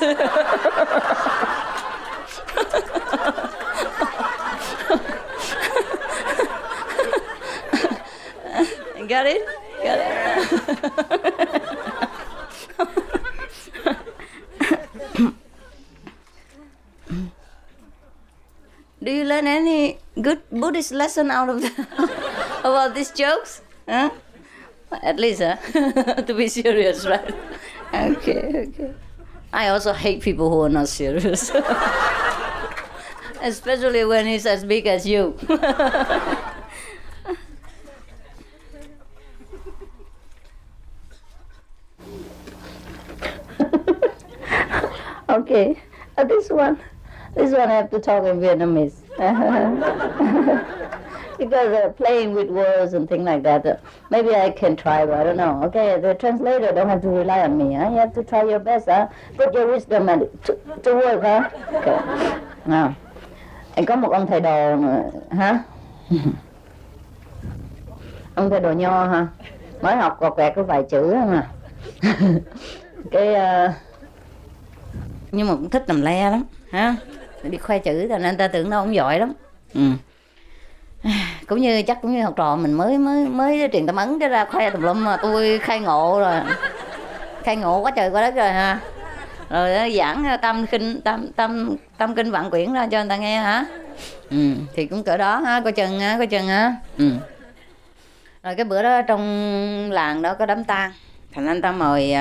Got it? Got it? Do you learn any good Buddhist lesson out of about these jokes? Huh? At least, to be serious, right? Okay. I also hate people who are not serious. Especially when he's as big as you. Okay, this one I have to talk in Vietnamese. Because playing with words and things like that, maybe I can try, but I don't know. Okay, the translator don't have to rely on me. You have to try your best. Put your wisdom to work. Okay. Nào, có một ông thầy đồ hả? Ông thầy đồ nho ha, mới học cọt kẹt có vài chữ mà. Nhưng mà cũng thích làm le lắm ha, đi khoe chữ cho nên người ta tưởng đâu ông giỏi lắm. Cũng như học trò mình mới truyền tâm ấn cái ra khoe tùm lum, mà tôi khai ngộ rồi, khai ngộ quá trời quá đất rồi ha, rồi giảng tâm kinh vạn quyển ra cho người ta nghe hả. Thì cũng cỡ đó ha, coi chừng ha. Rồi cái bữa đó trong làng đó có đám tang, thành anh ta mời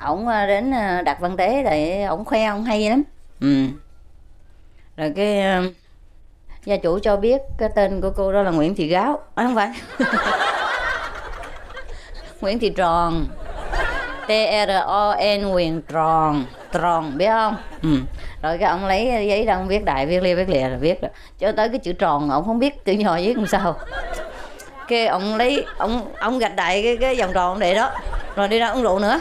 ổng đến đặt văn tế để ổng khoe ổng hay lắm. Rồi cái gia chủ cho biết cái tên của cô đó là Nguyễn Thị Gáo, không phải. Nguyễn Thị Tròn, T-R-O-N, Nguyễn Tròn, biết không? Rồi cái ông lấy giấy ra ông viết đại, viết lìa rồi viết rồi. Cho tới cái chữ tròn ông không biết từ nhỏ viết làm sao. Cái ông lấy ông gạch đại cái vòng tròn để đó, rồi đi ra uống rượu nữa.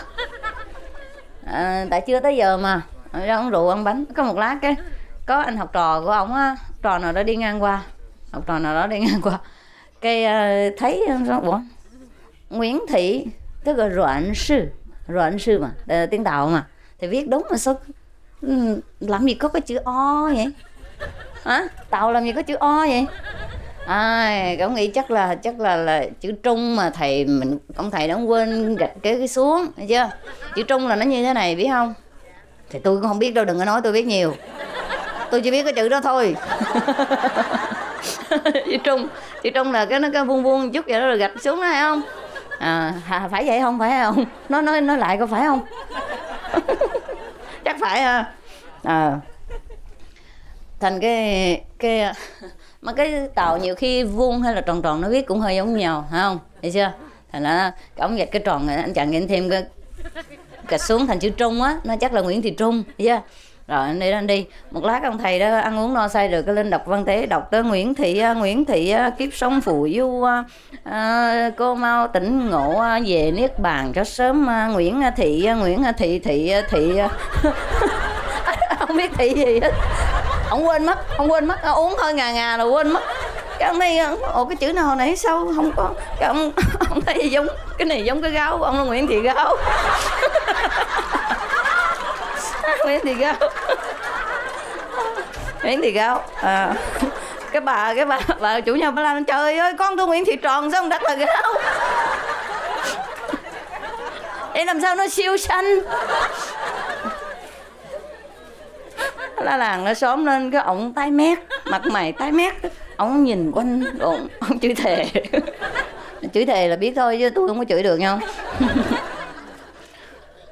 Tại chưa tới giờ mà ra uống rượu ăn bánh. Có một lát cái có anh học trò của ông á, trò nào đó đi ngang qua, cái thấy ủa, Nguyễn Thị tức là Ruộng sư mà, tiếng Tàu mà, thì viết đúng mà sao làm gì có cái chữ O vậy hả? Tàu làm gì có chữ O vậy? Cậu nghĩ chắc là chữ Trung mà ông thầy đã quên gạch cái xuống, thấy chưa? Chữ Trung là nó như thế này, biết không? Thì tôi cũng không biết đâu, đừng có nói tôi biết nhiều. Tôi chỉ biết cái chữ đó thôi. chữ Trung là cái vuông chút vậy đó, rồi gạch xuống đó, hay không? Phải vậy không? Phải không? Nói lại có phải không? Chắc phải ha. Thành cái mà cái tàu nhiều khi vuông hay là tròn nó viết cũng hơi giống nhau, phải không? Thấy chưa? Thành là ông gạch cái tròn này, anh chàng gạch thêm cái gạch xuống thành chữ Trung á, nó chắc là Nguyễn Thị Trung, thấy chưa? Rồi anh đi một lát ông thầy đó ăn uống no say rồi cái lên đọc văn tế, đọc tới Nguyễn Thị kiếp sống phù du, cô mau tỉnh ngộ về niết bàn cho sớm, Nguyễn Thị không biết thị gì hết, ông quên mất, uống hơi ngà rồi quên mất. Cái ông này cái chữ nào nãy sao không có, cái ông thấy giống cái này giống cái Gáo của ông là Nguyễn Thị Gáo. Miếng thịt gấu. Miếng thịt gấu. Cái bà chủ nhà bà la, trời ơi con tôi miếng thịt tròn sao không đặt là gấu. Để làm sao nó siêu xanh. Lá làng nó xóm lên cái ổng tái mét, mặt mày tái mét, ổng nhìn quanh ổng chửi thề. Chửi thề là biết thôi chứ tôi không có chửi được nhau.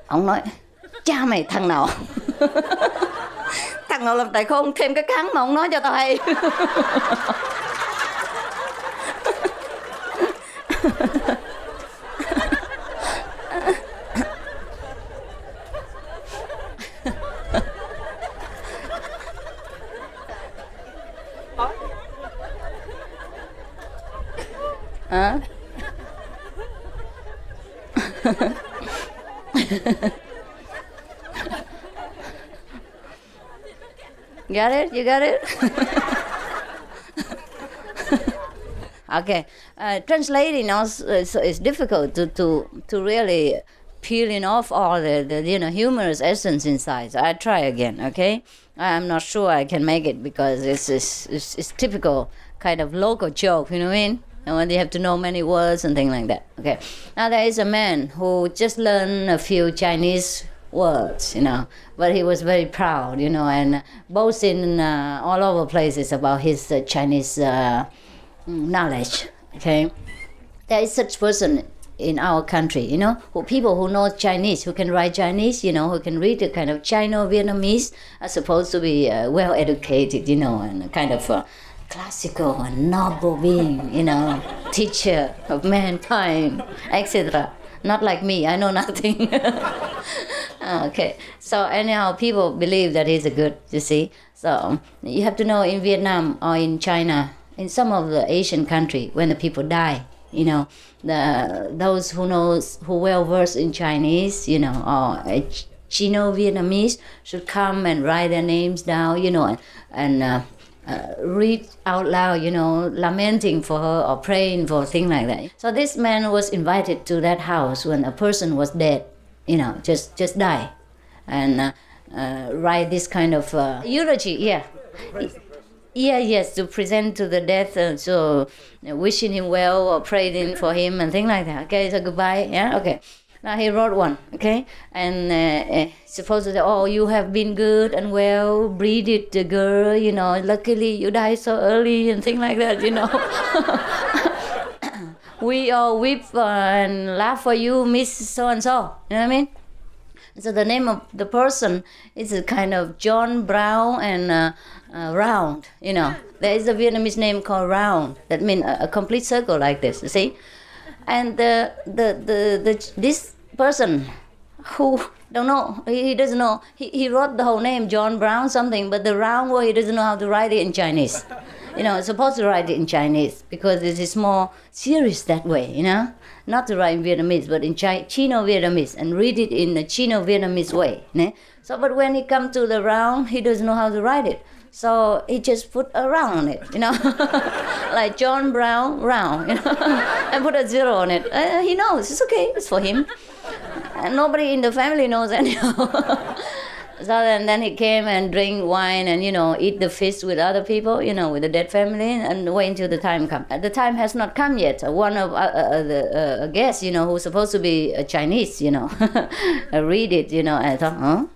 Ông nói cha mày thằng nào. Thằng nào làm tài khôn thêm cái cắn mà ông nói cho tao hay. Got it? You got it? Okay. Translating also is difficult to really peeling off all the humorous essence inside. So I try again. Okay. I'm not sure I can make it because it's typical kind of local joke. You know what I mean? And when they have to know many words and things like that. Okay. Now there is a man who just learned a few Chinese words, but he was very proud, and boasting all over places about his Chinese knowledge. Okay. There is such person in our country, people who know Chinese, who can write Chinese, who can read the kind of Chino-Vietnamese, are supposed to be well educated, and kind of classical and noble being, teacher of mankind, etc. Not like me, I know nothing. Okay, so anyhow, people believe that he's a good, you see. So you have to know in Vietnam or in China, in some of the Asian country, when the people die, those who well versed in Chinese, or Chino-Vietnamese should come and write their names down, and read out loud, lamenting for her or praying for things like that. So this man was invited to that house when a person was dead, just die, and write this kind of eulogy. Yes, to present to the death, so wishing him well or praying for him and things like that. Okay, so goodbye. Yeah, okay. Now he wrote one, okay, and supposedly, oh, you have been good and well, breathed the girl, luckily you died so early and things like that, We all weep and laugh for you, Miss so-and-so, you know what I mean? So the name of the person is a kind of John Brown and Round, There is a Vietnamese name called Round, that means a complete circle like this, you see? And this person who don't know, he doesn't know, he wrote the whole name John Brown something, but the round word he doesn't know how to write it in Chinese. Supposed to write it in Chinese because it is more serious that way, not to write in Vietnamese, but in Chino-Vietnamese, and read it in the Chino-Vietnamese way. So, but when he comes to the round, he doesn't know how to write it. So he just put a round on it, like John Brown round, and put a zero on it. He knows, it's okay, it's for him. And nobody in the family knows anyhow. So then he came and drink wine and, eat the fish with other people, with the dead family, and wait until the time comes. The time has not come yet. One of the guests, who's supposed to be a Chinese, read it, I thought,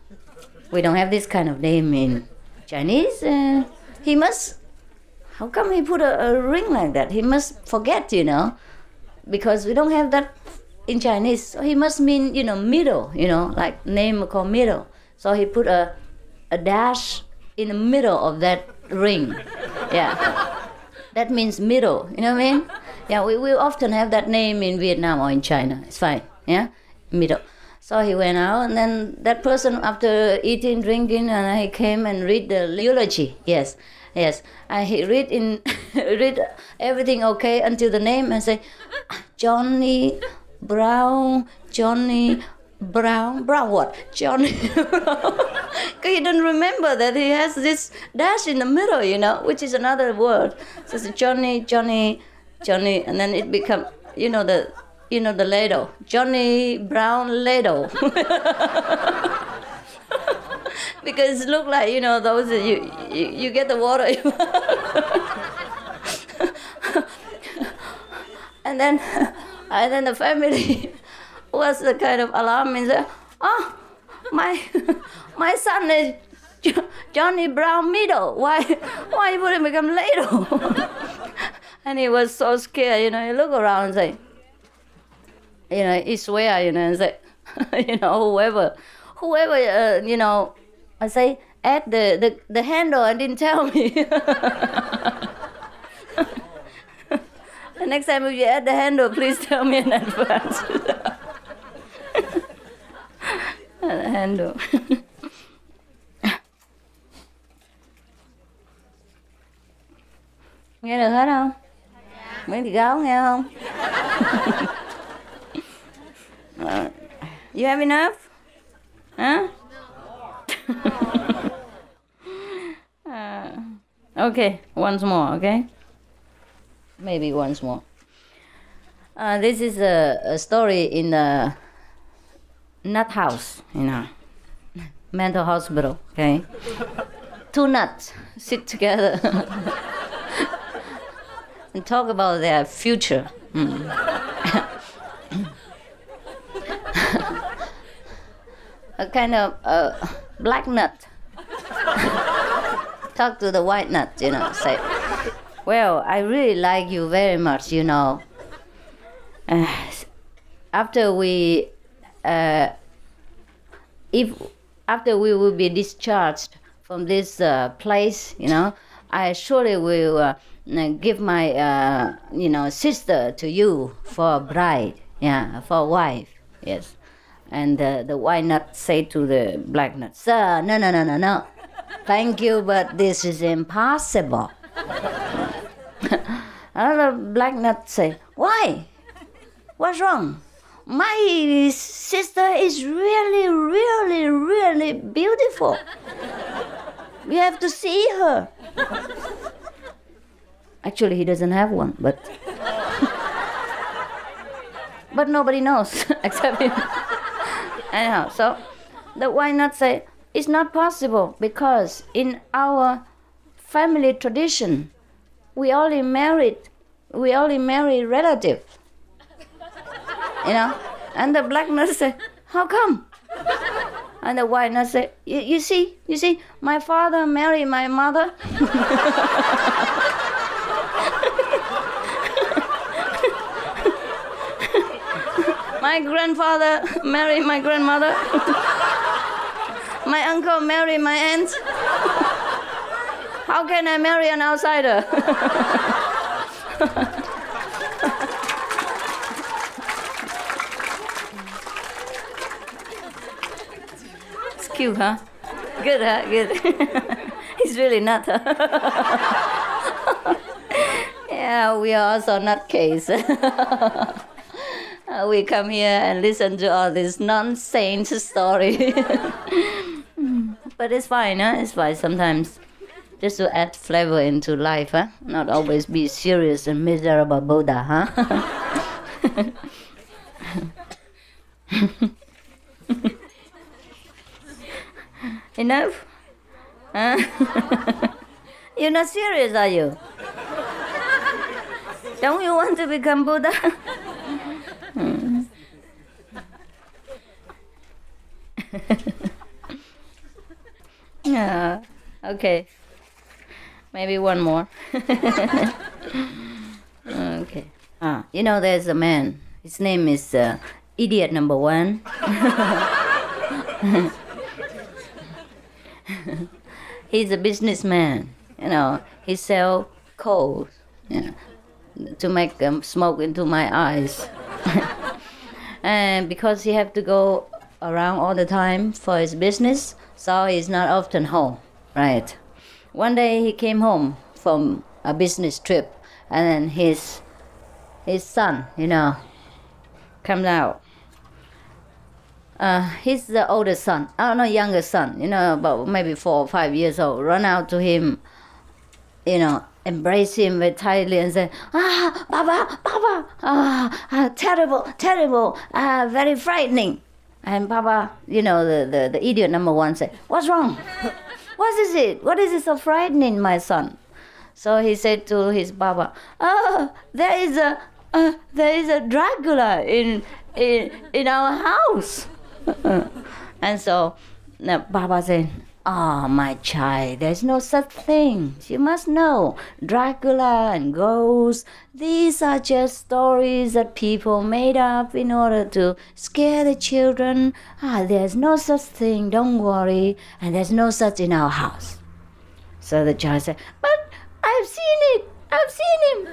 we don't have this kind of name in Chinese. He must, how come he put a ring like that? He must forget, because we don't have that in Chinese. So he must mean, middle, like name called middle. So he put a dash in the middle of that ring. Yeah, that means middle, you know what I mean? Yeah, we often have that name in Vietnam or in China. It's fine, yeah, middle. So he went out, and then that person, after eating, drinking, and he came and read the eulogy. Yes. He read everything okay until the name, and say, Johnny Brown what? Johnny Brown. Because he didn't remember that he has this dash in the middle, which is another word. So it's Johnny, and then it becomes, the ladle. Johnny Brown ladle. because it looked like, those you get the water. and then the family was the kind of alarm and said, "Oh, my son is Johnny Brown Middle. Why you wouldn't become Ladle?" And he was so scared. He looked around and say, he swear, and say, whoever, I say, add the handle and didn't tell me. The next time if you add the handle, please tell me in advance. The handle. Nghe được hết không? Mấy chị gấu nghe không? You have enough? Huh? Okay, once more, okay? Maybe once more. This is a story in a nut house, mental hospital, okay? Two nuts sit together and talk about their future. A kind of black nut talk to the white nut, say, "Well, I really like you very much, after we will be discharged from this place, I surely will give my sister to you for a bride, for a wife." Yes. And the white nut say to the black nut, "Sir, no. Thank you, but this is impossible." Another black nut say, "Why? What's wrong? My sister is really, really, really beautiful. We have to see her." Actually, he doesn't have one, but nobody knows except him. Anyhow, so the white nut say, "It's not possible because in our family tradition, we only marry relatives." And the black nut say, "How come?" And the white nut say, you see, my father married my mother." My grandfather married my grandmother. My uncle married my aunt. How can I marry an outsider? It's cute, huh? Good, huh? Good. He's really nut, huh? Yeah, we are also nutcase. We come here and listen to all this nonsense story. But it's fine, huh? It's fine sometimes. Just to add flavor into life, huh? Not always be serious and miserable Buddha, huh? Enough? Huh? You're not serious, are you? Don't you want to become Buddha? Yeah, okay. Maybe one more. Okay. There's a man. His name is Idiot Number 1. He's a businessman. He sells coal to make smoke into my eyes. And because he have to go around all the time for his business, so he's not often home, right? One day he came home from a business trip, and then his son, comes out. He's the oldest son, younger son, about maybe 4 or 5 years old, run out to him, embrace him very tightly and say, Baba, terrible, very frightening. And Papa, the idiot number one said, "What's wrong? What is it? What is it so frightening, my son?" So he said to his Papa, "Oh, there is a Dracula in our house." And so Papa said, "Oh, my child, there's no such thing. You must know, Dracula and ghosts, these are just stories that people made up in order to scare the children. There's no such thing, don't worry, and there's no such in our house." So the child said, "But I've seen it. I've seen him.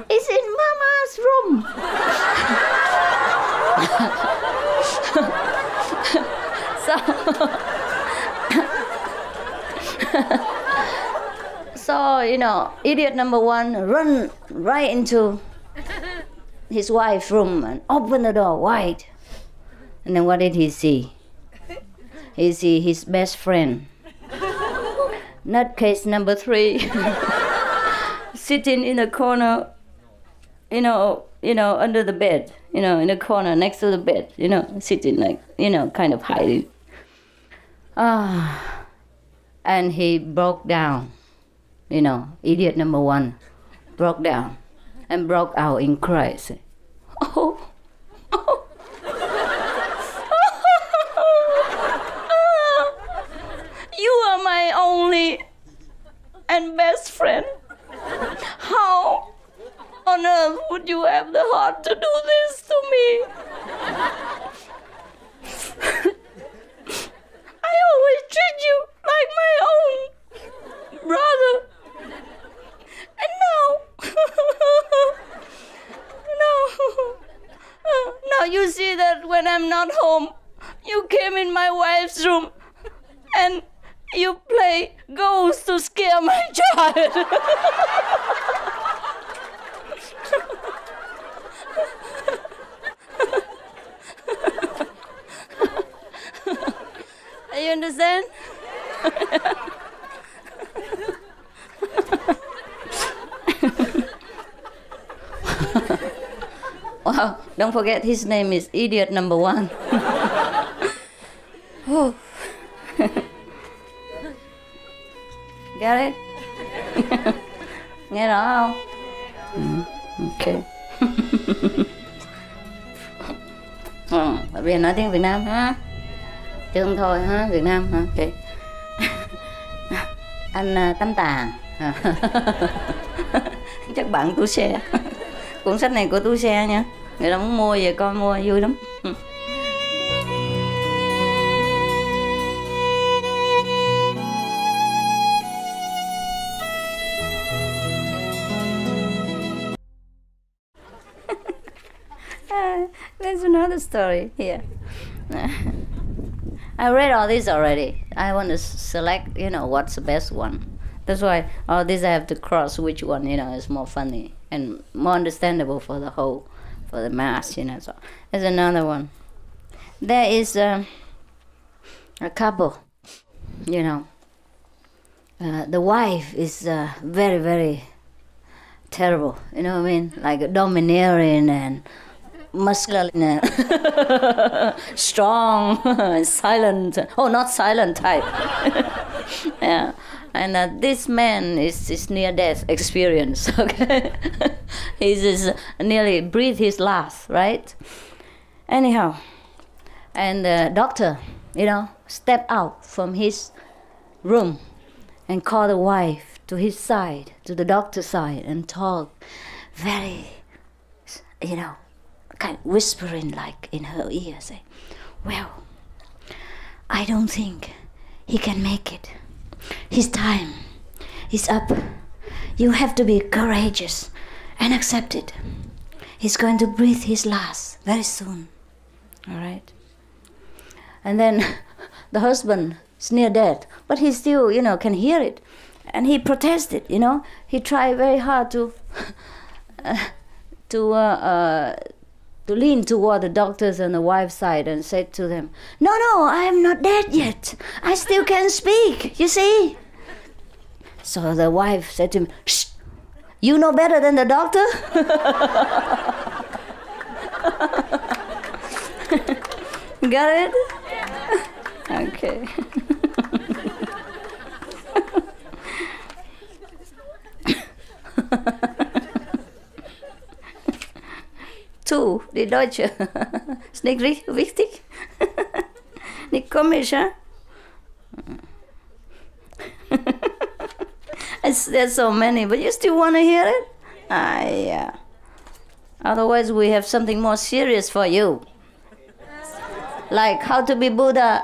It's in Mama's room." So, idiot number one run right into his wife's room and open the door wide. And then what did he see? He see his best friend, nutcase number 3, sitting in a corner, under the bed, in a corner next to the bed, sitting like, kind of hiding. And he broke down, idiot number one broke down and broke out in cries. "Oh, oh. You are my only and best friend. How on earth would you have the heart to do this to me? I always treat you like my own brother. And now you see that when I'm not home, you came in my wife's room and you play ghost to scare my child." You understand? Wow, don't forget his name is idiot number one. Get it? Nghe rõ không? Ok. Bởi vì nói tiếng Việt Nam ha, chứ không thôi ha, Việt Nam ha. Ok. Anh Tắm Tàn. Chắc bạn Tú Xe. Cuốn sách này của Tú Xe nha. Người ta muốn mua về con mua vui lắm. There's another story here. I read all these already. I want to select, what's the best one. That's why all these I have to cross which one, is more funny and more understandable for the mass, So there's another one. There is a couple, the wife is very, very terrible, like domineering and muscular, strong, silent. Oh, not silent type. Yeah, and this man is near death experience. Okay, he's nearly breathed his last, right? Anyhow, and the doctor, stepped out from his room and called the wife to his side, to the doctor's side, and talked very, kind of whispering like in her ear, saying, "Well, I don't think he can make it. His time is up. You have to be courageous and accept it. He's going to breathe his last very soon." All right? And then the husband is near death, but he still, can hear it. And he protested, He tried very hard to lean toward the doctors and the wife's side and said to them, No, I'm not dead yet. I still can speak, you see. So the wife said to him, "Shh, you know better than the doctor?" Got it? Okay. Tu, die Deutsche. Ist nicht wichtig? Nicht komisch, huh? There's so many, but you still want to hear it? Yeah. Otherwise, we have something more serious for you. Like how to be Buddha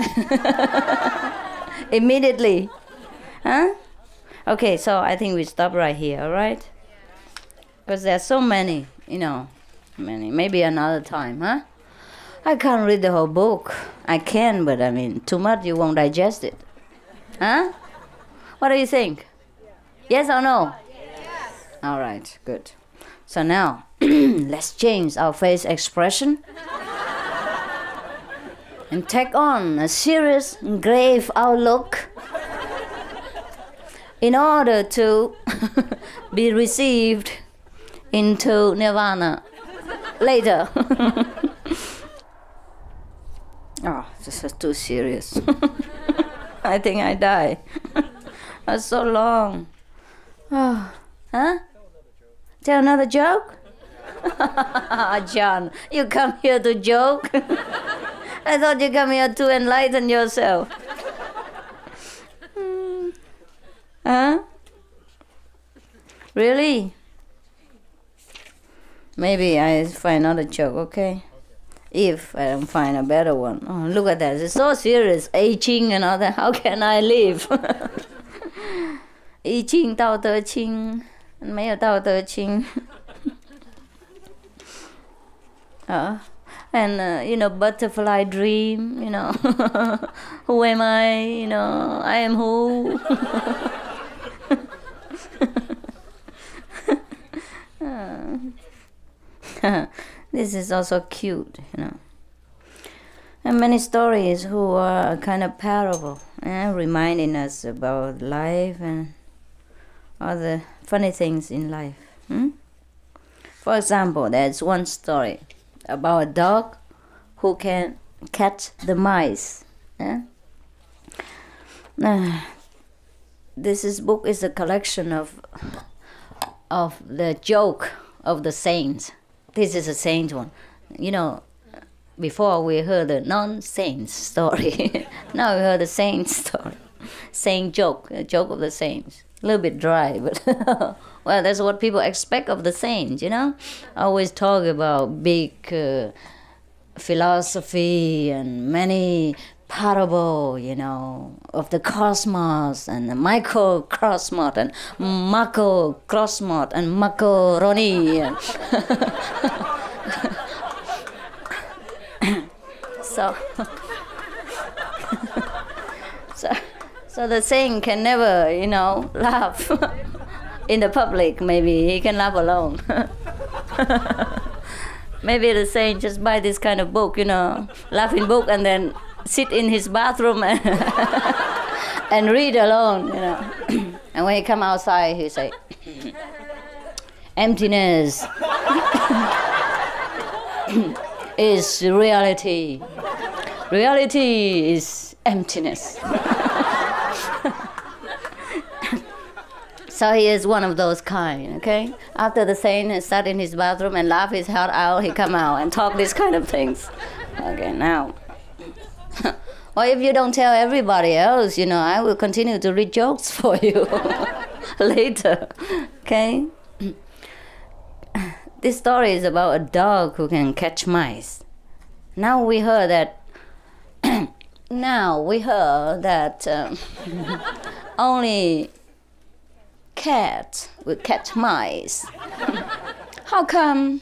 immediately. Huh? Okay, so I think we stop right here, all right? Because there's so many, many. Maybe another time, huh? I can't read the whole book. I can, but I mean, too much, you won't digest it. Huh? What do you think? Yes or no? Yes. All right, good. So now, let's change our face expression and take on a serious, grave outlook in order to be received into nirvana later. Oh, this is too serious. I think I die. That's so long. Oh, huh? Tell another joke? John, you come here to joke? I thought you come here to enlighten yourself. Huh? Really? Maybe I find another joke, okay? If I don't find a better one. Oh, look at that. It's so serious. Aging and all that. How can I live? 一镜到得清，没有到得清。And butterfly dream, who am I, I am who. This is also cute, And many stories who are kind of parable, reminding us about life and all the funny things in life. For example, there's one story about a dog who can catch the mice. This book is a collection of the joke of the saints. This is a saint one. Before we heard the non-saint story. Now we heard the saint story. Saint joke, a joke of the saints. A little bit dry, but well, that's what people expect of the saints, Always talk about big philosophy and many parable, of the cosmos and the microcosmos and macrocosmos and macaroni. And So the saint can never, laugh in the public. Maybe he can laugh alone. Maybe the saint just buy this kind of book, laughing book, and then sit in his bathroom and read alone, And when he come outside, he say, emptiness is reality. Reality is emptiness. So he is one of those kind, okay? After the saint has sat in his bathroom and laughed his heart out, he come out and talk these kind of things. Okay, now. Or if you don't tell everybody else, I will continue to read jokes for you later, okay? This story is about a dog who can catch mice. Now we heard that only cat will catch mice. How come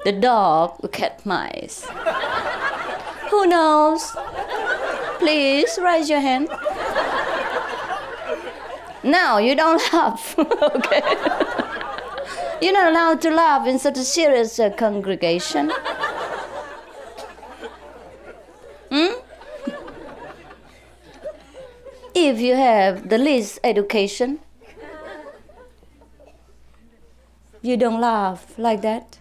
the dog will catch mice? Who knows? Please raise your hand. No, you don't laugh. Okay. You're not allowed to laugh in such a serious congregation. If you have the least education, you don't laugh like that.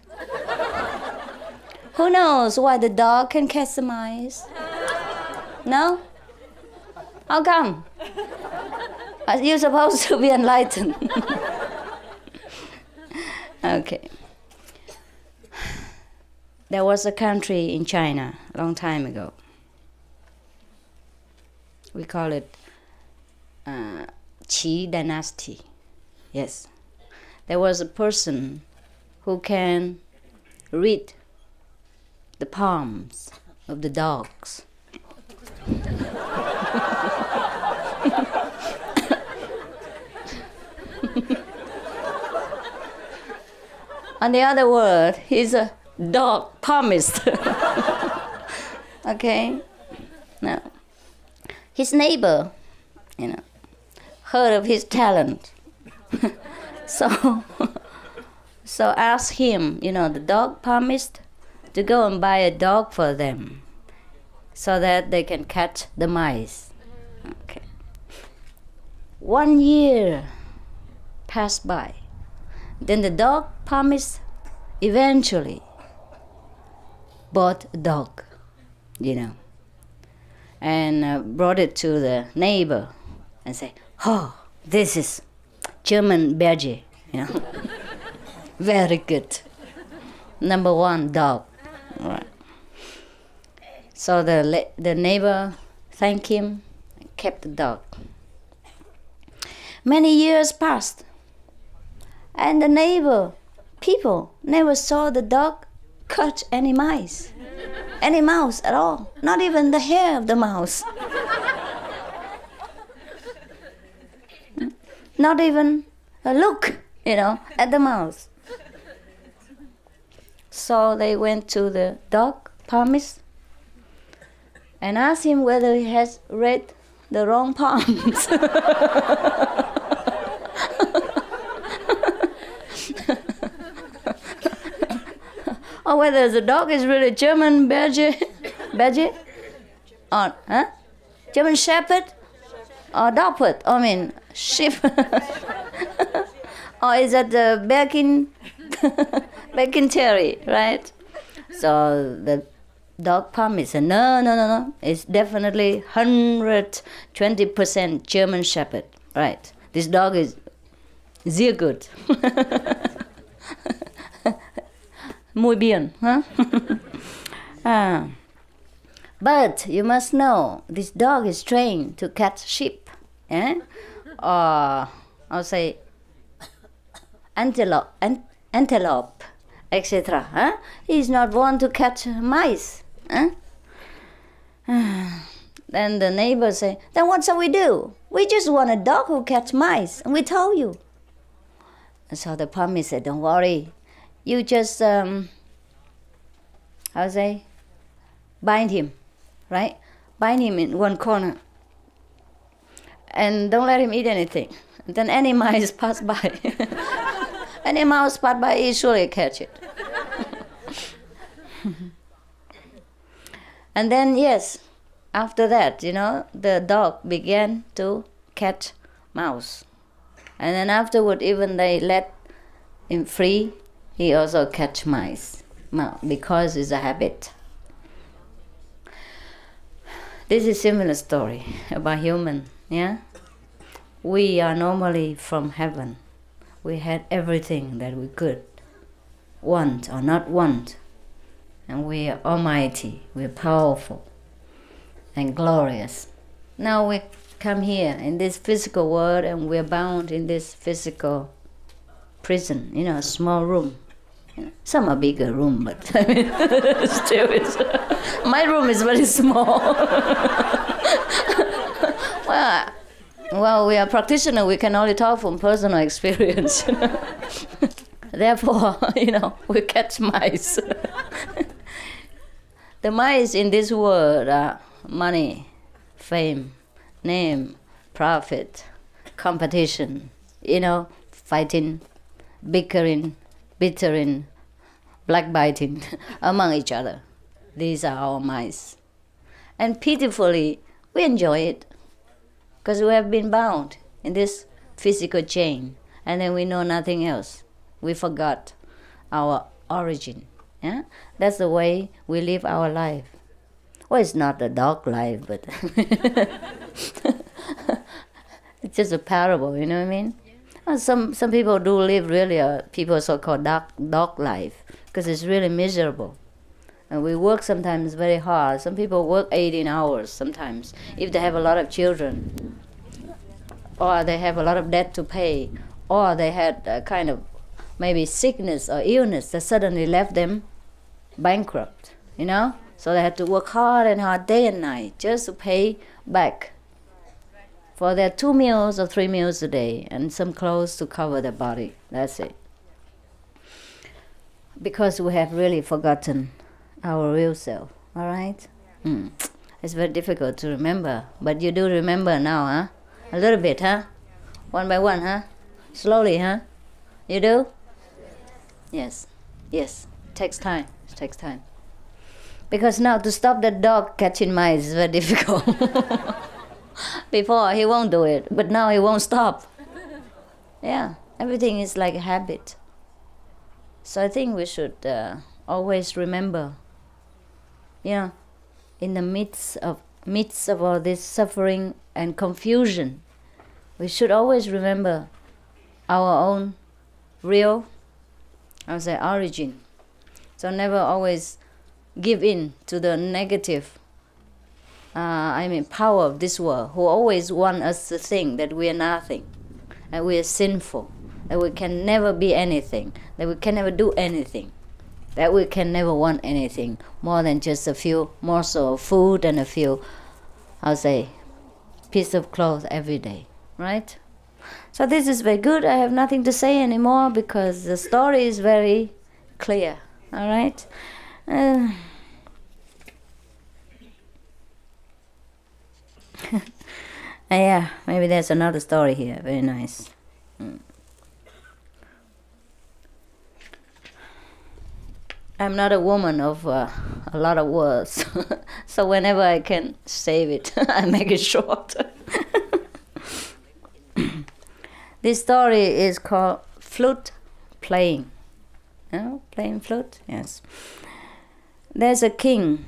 Who knows why the dog can catch the mice? No? How come? You're supposed to be enlightened. Okay. There was a country in China a long time ago. We call it Qi dynasty. Yes. There was a person who can read the palms of the dogs. On the other word, he's a dog palmist. Okay? Now, his neighbor, heard of his talent. So asked him, the dog palmist, to go and buy a dog for them so that they can catch the mice. Okay. 1 year passed by. Then the dog palmist eventually bought a dog, and brought it to the neighbor and said, "Oh, this is German Berger, very good. Number 1 dog." All right. So the neighbor thanked him and kept the dog. Many years passed, and the people never saw the dog catch any mice, any mouse at all, not even the hair of the mouse. Not even a look, at the mouse. So they went to the dog palmist and asked him whether he has read the wrong palms. Or whether the dog is really German Berger, or German Shepherd, or Dogfoot, sheep, or is that the Bekin Terry, right? So the dog palmist said, no, it's definitely 120% German Shepherd, right? This dog is sehr good. Muy bien, huh? But you must know, this dog is trained to catch sheep, or I'll say antelope, etc. He's not born to catch mice. Then the neighbor say, "Then what shall we do? We just want a dog who catch mice, and we told you." And so the palmist said, "Don't worry. You just, bind him, right? Bind him in one corner. And don't let him eat anything. And then any mice pass by. Any mouse pass by, he surely catch it." And then, yes, after that, the dog began to catch mouse. And then afterward, even they let him free, he also catch mice, because it's a habit. This is a similar story about human, We are normally from heaven. We had everything that we could want or not want. And we are almighty, we're powerful and glorious. Now we come here in this physical world and we're bound in this physical prison, a small room. Some are bigger room, but still my room is very small. Well, we are practitioners, we can only talk from personal experience. Therefore, we catch mice. The mice in this world are money, fame, name, profit, competition, fighting, bickering, bittering, backbiting among each other. These are our mice. And pitifully, we enjoy it because we have been bound in this physical chain and then we know nothing else. We forgot our origin, Yeah, that's the way we live our life. Well, it's not a dog life, but it's just a parable. You know what I mean? Well, some people do live really people so-called dog life because it's really miserable. And we work sometimes very hard. Some people work 18 hours sometimes if they have a lot of children, or they have a lot of debt to pay, or they had a kind of maybe sickness or illness that suddenly left them bankrupt, you know? So they had to work hard and hard day and night just to pay back for their 2 meals or 3 meals a day and some clothes to cover their body. That's it. Because we have really forgotten our real self, all right? It's very difficult to remember, but you do remember now, huh? A little bit, huh? One by one, huh? Slowly, huh? You do? Yes. Yes. It takes time. It takes time. Because now to stop that dog catching mice is very difficult. Before he won't do it, but now he won't stop. Yeah, everything is like a habit. So I think we should always remember, you know, in the midst of all this suffering and confusion, we should always remember our own real, I would say, origin. So never always give in to the negative, power of this world, who always want us to think that we are nothing, that we are sinful, that we can never be anything, that we can never do anything, that we can never want anything more than just a few morsels of food and a few, I'll say, piece of clothes every day, right? So this is very good. I have nothing to say anymore because the story is very clear, all right? Yeah, maybe there's another story here. Very nice. I'm not a woman of a lot of words, so whenever I can save it, I make it short. This story is called Flute Playing. You know, playing flute? Yes. There's a king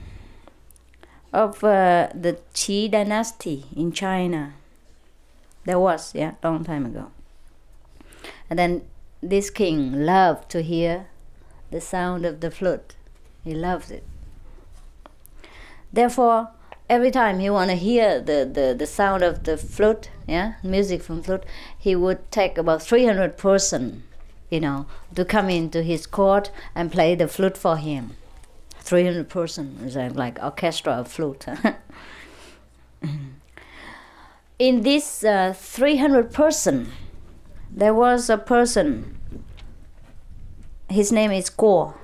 of the Qi dynasty in China. There was, long time ago. And then this king loved to hear the sound of the flute. He loves it. Therefore, every time he want to hear the sound of the flute, music from flute, he would take about 300 person, to come into his court and play the flute for him. 300 person is like orchestra of flute. In this 300 person, there was a person. His name is Guo.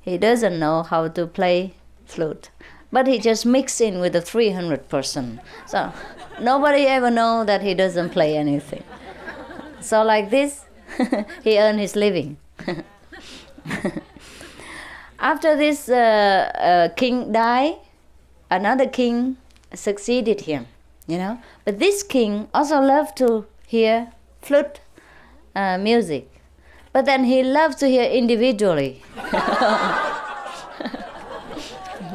He doesn't know how to play flute, but he just mixed in with the 300 person. So nobody ever know that he doesn't play anything. So like this, he earned his living. After this king died, another king succeeded him, But this king also loved to hear flute music. But then he loved to hear individually.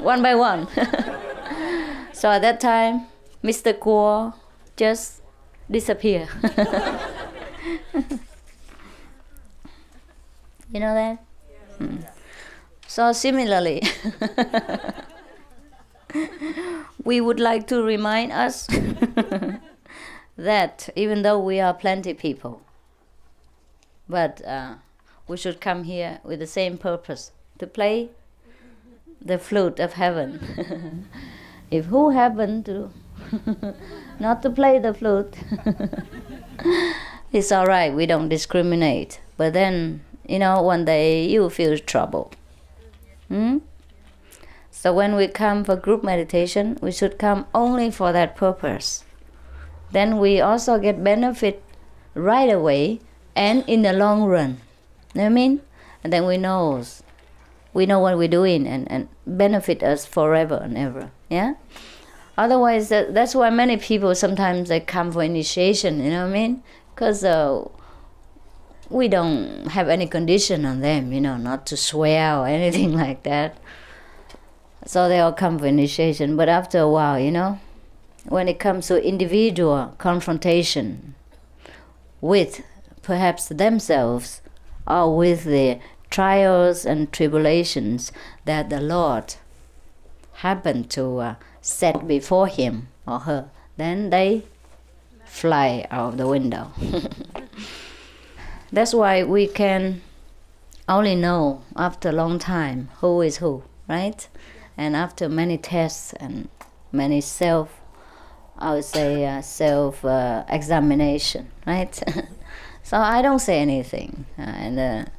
One by one. So at that time, Mr. Guo just disappeared. You know that? So similarly, we would like to remind us that even though we are plenty people, but we should come here with the same purpose, to play the flute of heaven. If who happen to not to play the flute, it's all right, we don't discriminate. But then, one day you feel trouble. So when we come for group meditation, we should come only for that purpose. Then we also get benefit right away and in the long run. You know what I mean? And then we know what we're doing and benefit us forever and ever. Yeah? Otherwise, that's why many people sometimes they come for initiation, you know what I mean? Because we don't have any condition on them, not to swear or anything like that. So they all come for initiation. But after a while, when it comes to individual confrontation with perhaps themselves or with the trials and tribulations that the Lord happened to set before him or her, then they fly out of the window. That's why we can only know after a long time who is who, right? And after many tests and many self-examination, right? So I don't say anything. And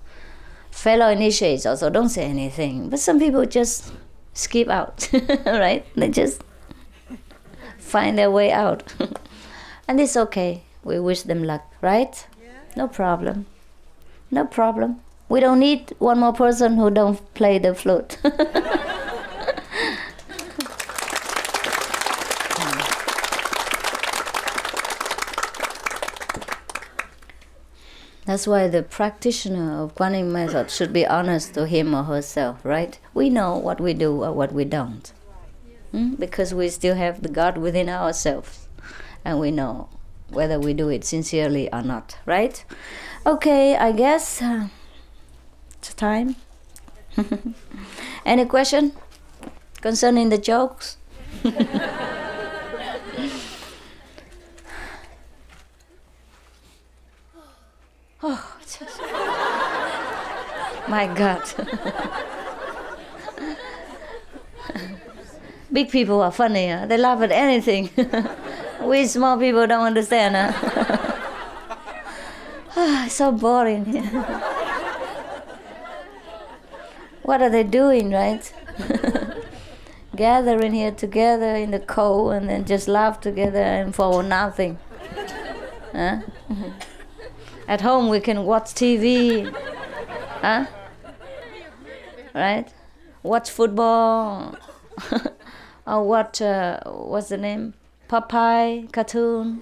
fellow initiates also don't say anything. But some people just skip out, right? They just find their way out. And it's okay. We wish them luck, right? Yeah. No problem. No problem. We don't need one more person who don't play the flute. That's why the practitioner of Guanyin method should be honest to him or herself, right? We know what we do or what we don't. Because we still have the God within ourselves. And we know whether we do it sincerely or not, right? Okay, I guess it's time. Any question concerning the jokes? Oh, my God. Big people are funny, huh? They laugh at anything. We small people don't understand, huh? It's so boring. What are they doing, right? Gathering here together in the cold and then just laugh together and for nothing. Huh? At home we can watch TV, huh? Right? Watch football, or watch, what's the name? Popeye cartoon.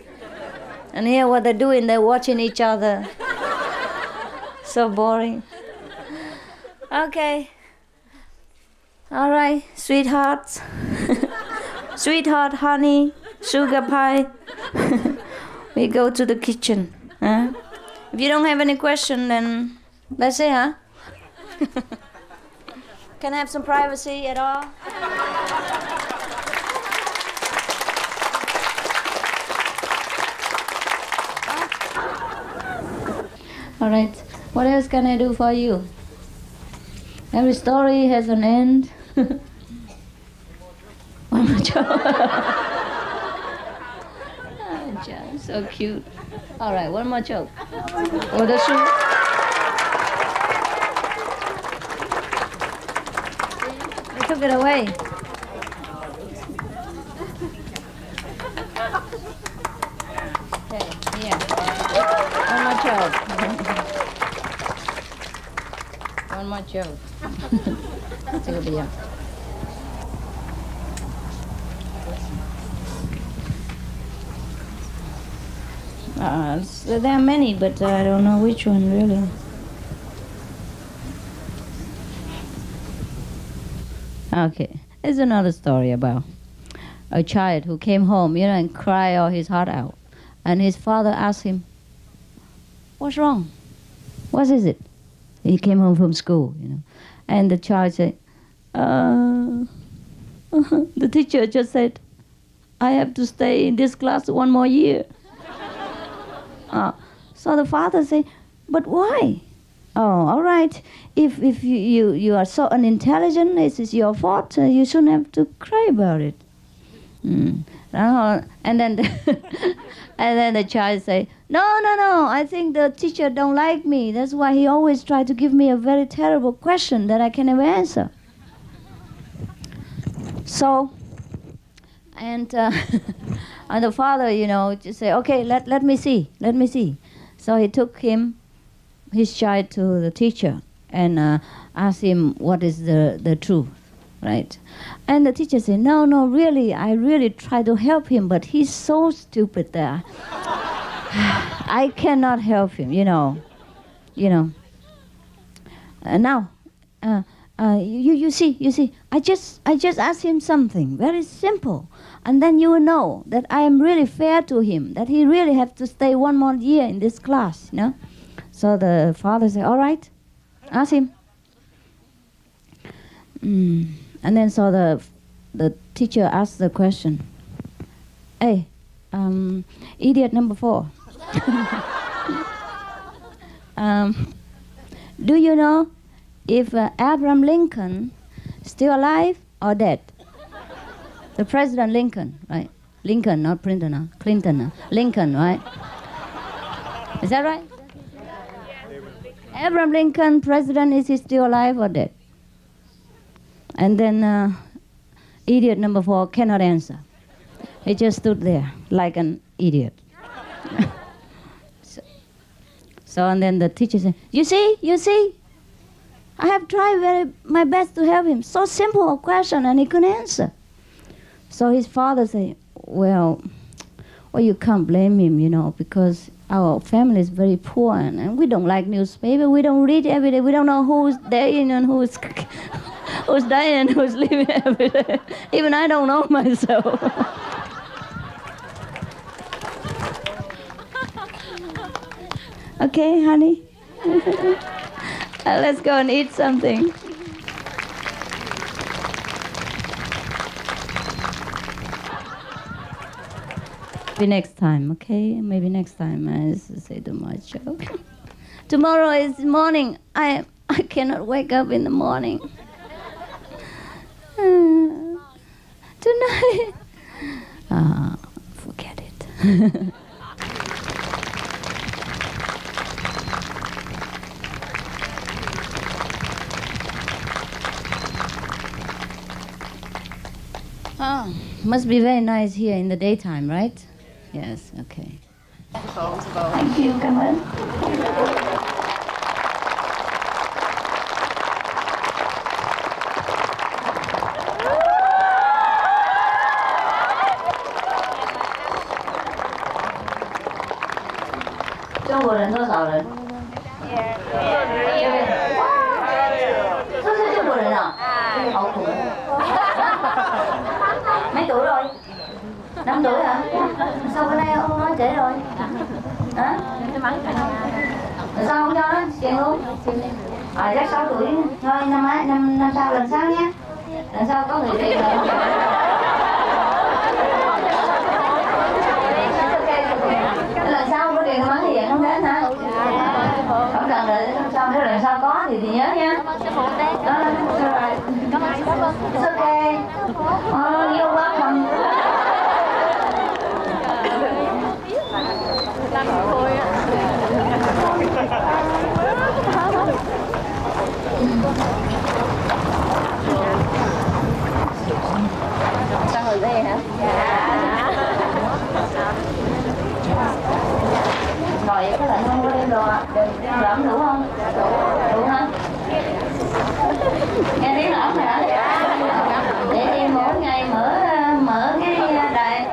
And here what they're doing, they're watching each other. So boring. Okay. All right, sweethearts. Sweetheart, honey, sugar pie. We go to the kitchen, huh? If you don't have any question, then that's it, huh? Can I have some privacy at all? All right. What else can I do for you? Every story has an end. One more joke. Oh, John, so cute. All right, one more joke. Oh, the shoe. They took it away. Okay, here. One more joke. One more joke. Take it here. There are many, but I don't know which one really. Okay, there's another story about a child who came home, and cried all his heart out. And his father asked him, "What's wrong? What is it?" He came home from school, And the child said, the teacher just said, "I have to stay in this class one more year." So the father said, "But why?" "Oh, all right. If you are so unintelligent, this is your fault. You shouldn't have to cry about it." And then and then the child say, No. I think the teacher don't like me. That's why he always try to give me a very terrible question that I can never answer. So, and the father, just say, "Okay, let me see. So he took his child to the teacher and asked him what is the truth, right? And the teacher said, No, really, I really try to help him, but he's so stupid that I cannot help him, you know. Now, you see, I just asked him something very simple, and then you will know that I am really fair to him, that he really have to stay 1 more year in this class, you know. So the father said, all right, ask him. And then so the teacher asked the question, hey, idiot number 4. Do you know if Abraham Lincoln still alive or dead? The President Lincoln, right? Lincoln, not Clinton, Clinton, Lincoln, right? Is that right? Abraham Lincoln, president, is he still alive or dead? And then idiot number 4 cannot answer. He just stood there like an idiot. So and then the teacher said, you see, I have tried my best to help him. So simple a question and he couldn't answer. So his father said, well, you can't blame him, you know, because our family is very poor and we don't like newspaper. We don't read every day. We don't know who's dying and who's dying and who's living every day. Even I don't know myself. Okay, honey. Let's go and eat something. Maybe next time, okay? Maybe next time I say too much. Okay? Tomorrow is morning. I cannot wake up in the morning. Tonight. Forget it. Oh, must be very nice here in the daytime, right? Yes, okay. Thank you, come on. Trung Quốc人多少人？都是中国人啊，好苦。Mấy tuổi rồi? 5 tuổi hả? Sao bữa nay ông nói trễ rồi? Hả? Sao không cho nó tiền luôn? Chắc 6 tuổi thôi, năm sau lần sau nhé. Lần sau có người tiền rồi. Lần sau có tiền bắn thì vẫn không đến hả? Không cần rồi, sau nếu lần sau có thì nhớ nha. Đó, rồi. It's okay. You're welcome. Sao hồi đây hả? Rồi có lạnh không? Có đem đồ ạ? Đem đồ ấm đủ không? Đủ hả? Nghe tiếng là ấm rồi hả? Để em mỗi ngày mở cái đài.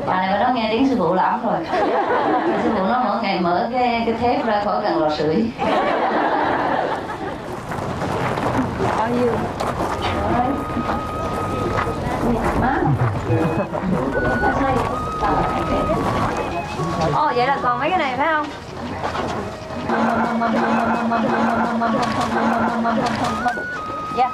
Bà này mà nó nghe tiếng sư phụ là ấm rồi. Sư phụ nó mỗi ngày mở cái thép ra khỏi cần lò sưởi. Bao nhiêu? Má. Ồ, vậy là còn mấy cái này phải không? Dạ.